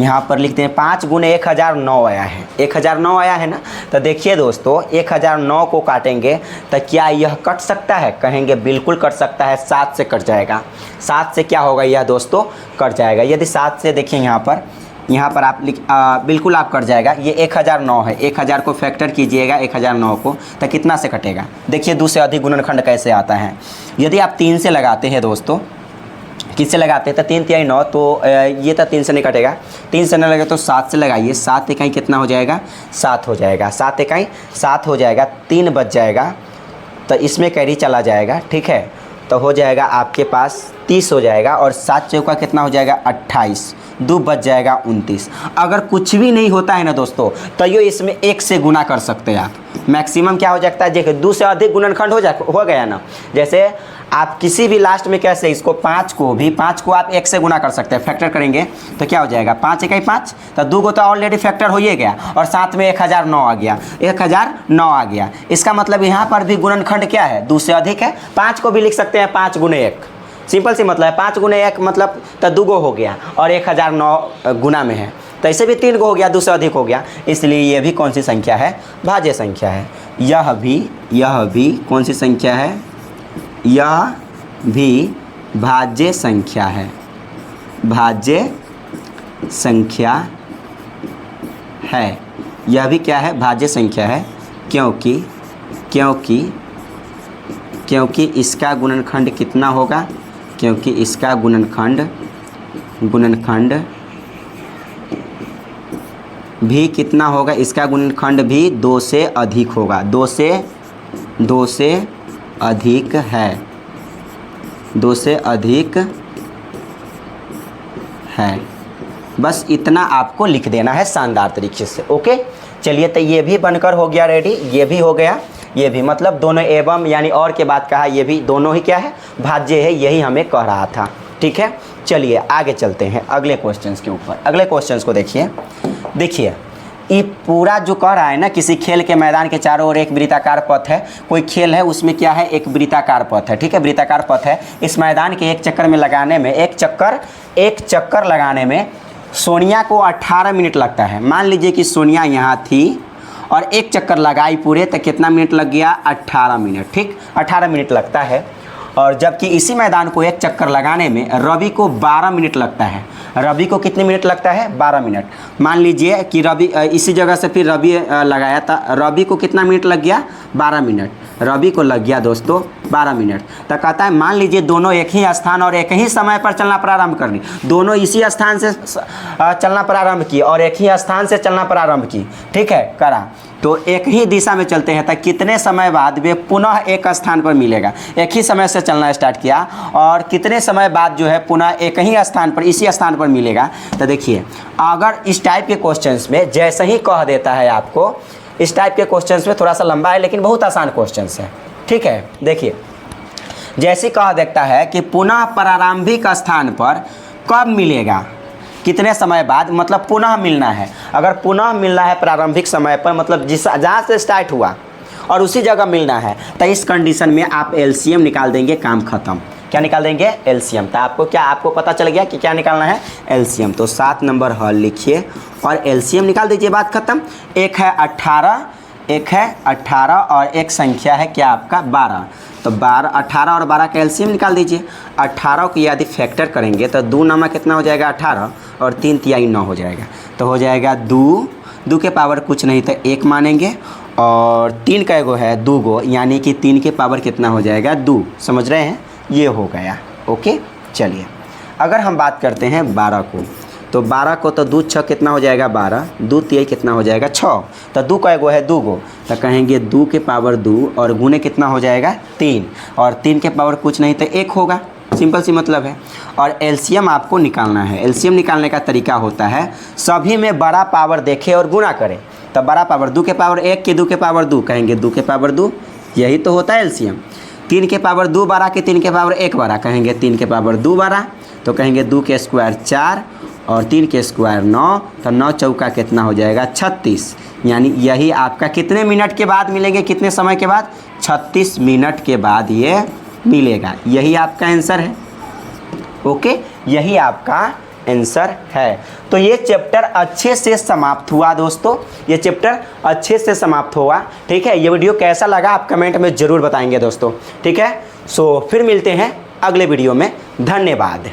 यहाँ पर लिखते हैं 5 गुने 1009 आया है, 1009 आया है ना। तो देखिए दोस्तों 1009 को काटेंगे तो क्या यह कट सकता है, कहेंगे बिल्कुल कट सकता है, 7 से कट जाएगा। 7 से क्या होगा यह दोस्तों, कट जाएगा। यदि 7 से देखिए यहाँ पर आप बिल्कुल आप कट जाएगा। ये 1009 है, 1000 को फैक्टर कीजिएगा 1009 को, तो कितना से कटेगा। देखिए 2 से अधिक गुणनखंड कैसे आता है। यदि आप 3 से लगाते हैं दोस्तों, किससे लगाते हैं तो 3 तिहाई 9, तो ये तो 3 से नहीं कटेगा। 3 से नहीं लगेगा तो 7 से लगाइए। 7 इकाई कितना हो जाएगा, 7 हो जाएगा। 7 इकाई 7 हो जाएगा, 3 बच जाएगा तो इसमें कैरी चला जाएगा, ठीक है। तो हो जाएगा आपके पास 30 हो जाएगा, और 7 चौका कितना हो जाएगा 28, 2 बच जाएगा 29। अगर कुछ भी नहीं होता है ना दोस्तों, तो ये इसमें 1 से गुना कर सकते हैं आप। मैक्सिमम क्या हो जाता है, देखिए 2 से अधिक गुणनखंड हो गया ना। जैसे आप किसी भी लास्ट में कैसे इसको 5 को आप 1 से गुना कर सकते हैं, फैक्टर करेंगे तो क्या हो जाएगा 5 इकाई 5, तो 2 को तो ऑलरेडी फैक्टर हो ही गया, और साथ में 1009 आ गया, 1009 आ गया। इसका मतलब यहाँ पर भी गुणनखंड क्या है, 2 से अधिक है। 5 को भी लिख सकते हैं 5 गुने 1, सिंपल सी मतलब है। 5 गुने 1 मतलब तो 2 गो हो गया, और 1009 गुना में है तो ऐसे भी 3 गो हो गया, 2 से अधिक हो गया। इसलिए ये भी कौन सी संख्या है, भाज्य संख्या है। यह भी कौन सी संख्या है, यह भी भाज्य संख्या है, भाज्य संख्या है। यह भी क्या है, भाज्य संख्या है, क्योंकि इसका गुणनखंड कितना होगा, क्योंकि इसका गुणनखंड भी कितना होगा, इसका गुणनखंड भी 2 से अधिक होगा। 2 से अधिक है, 2 से अधिक है। बस इतना आपको लिख देना है शानदार तरीके से। ओके चलिए, तो ये भी बनकर हो गया रेडी, ये भी हो गया, ये भी मतलब दोनों एवं यानी और के बाद कहा, ये भी दोनों ही क्या है, भाज्य है, यही हमें कह रहा था। ठीक है, चलिए आगे चलते हैं अगले क्वेश्चंस के ऊपर। अगले क्वेश्चंस को देखिए ये पूरा जो कह रहा है ना, किसी खेल के मैदान के चारों ओर एक वृत्ताकार पथ है। कोई खेल है उसमें क्या है, एक वृत्ताकार पथ है, ठीक है, वृत्ताकार पथ है। इस मैदान के एक चक्कर में लगाने में, एक चक्कर लगाने में सोनिया को 18 मिनट लगता है। मान लीजिए कि सोनिया यहाँ थी और एक चक्कर लगाई पूरे, तो कितना मिनट लग गया, 18 मिनट, ठीक, 18 मिनट लगता है। और जबकि इसी मैदान को एक चक्कर लगाने में रवि को 12 मिनट लगता है। रवि को कितने मिनट लगता है, 12 मिनट। मान लीजिए कि रवि इसी जगह से फिर रवि लगाया था, रवि को कितना मिनट लग गया, 12 मिनट। रवि को लग गया दोस्तों 12 मिनट। तो कहता है मान लीजिए दोनों एक ही स्थान और एक ही समय पर चलना प्रारंभ कर ली, दोनों इसी स्थान से चलना प्रारंभ की और एक ही स्थान से चलना प्रारंभ की, ठीक है, करा, तो एक ही दिशा में चलते हैं, तो कितने समय बाद वे पुनः एक स्थान पर मिलेगा। एक ही समय से चलना स्टार्ट किया और कितने समय बाद जो है पुनः एक ही स्थान पर, इसी स्थान पर मिलेगा। तो देखिए अगर इस टाइप के क्वेश्चंस में जैसे ही कह देता है आपको, इस टाइप के क्वेश्चंस में थोड़ा सा लंबा है लेकिन बहुत आसान क्वेश्चंस है, ठीक है। देखिए जैसे कह देता है कि पुनः प्रारंभिक स्थान पर कब मिलेगा, कितने समय बाद, मतलब पुनः मिलना है। अगर पुनः मिलना है प्रारंभिक समय पर, मतलब जिस जहाँ से स्टार्ट हुआ और उसी जगह मिलना है, तो इस कंडीशन में आप एलसीएम निकाल देंगे, काम खत्म। क्या निकाल देंगे, एलसीएम। तो आपको पता चल गया कि क्या निकालना है, एलसीएम। तो 7 नंबर हल लिखिए और एलसीएम निकाल दीजिए, बात खत्म। एक है 18 और एक संख्या है क्या आपका 12। तो 18 और 12 का एलसीएम निकाल दीजिए। 18 को यदि फैक्टर करेंगे तो 2 नामा कितना हो जाएगा 18 और 3 तिहाई 9 हो जाएगा। तो हो जाएगा 2 के पावर कुछ नहीं तो 1 मानेंगे, और 3 का एगो है 2 गो, यानी कि 3 के पावर कितना हो जाएगा 2। समझ रहे हैं, ये हो गया। ओके चलिए अगर हम बात करते हैं 12 को, तो 12 को तो 2 6 कितना हो जाएगा 12, 2 तिहाई कितना हो जाएगा 6। तो 2 का एगो है 2 गो, तो कहेंगे 2 के पावर 2 और गुने कितना हो जाएगा 3, और 3 के पावर कुछ नहीं तो 1 होगा, सिंपल सी मतलब है। और एलसीएम आपको निकालना है। एलसीएम निकालने का तरीका होता है सभी में बड़ा पावर देखें और गुना करें। तो बड़ा पावर 2 के पावर 1 के 2 के पावर 2, कहेंगे 2 के पावर 2, यही तो होता है एलसीएम। 3 के पावर 2 12 के 3 के पावर 1 12, कहेंगे 3 के पावर 2 12, तो कहेंगे 2 के स्क्वायर 4 और 3 के स्क्वायर 9, तो 9 चौका कितना हो जाएगा 36। यानी यही आपका कितने मिनट के बाद मिलेंगे, कितने समय के बाद, 36 मिनट के बाद ये मिलेगा। यही आपका आंसर है। ओके, यही आपका आंसर है। तो ये चैप्टर अच्छे से समाप्त हुआ दोस्तों, ये चैप्टर अच्छे से समाप्त हुआ। ठीक है, ये वीडियो कैसा लगा आप कमेंट में ज़रूर बताएंगे दोस्तों। ठीक है, सो फिर मिलते हैं अगले वीडियो में। धन्यवाद।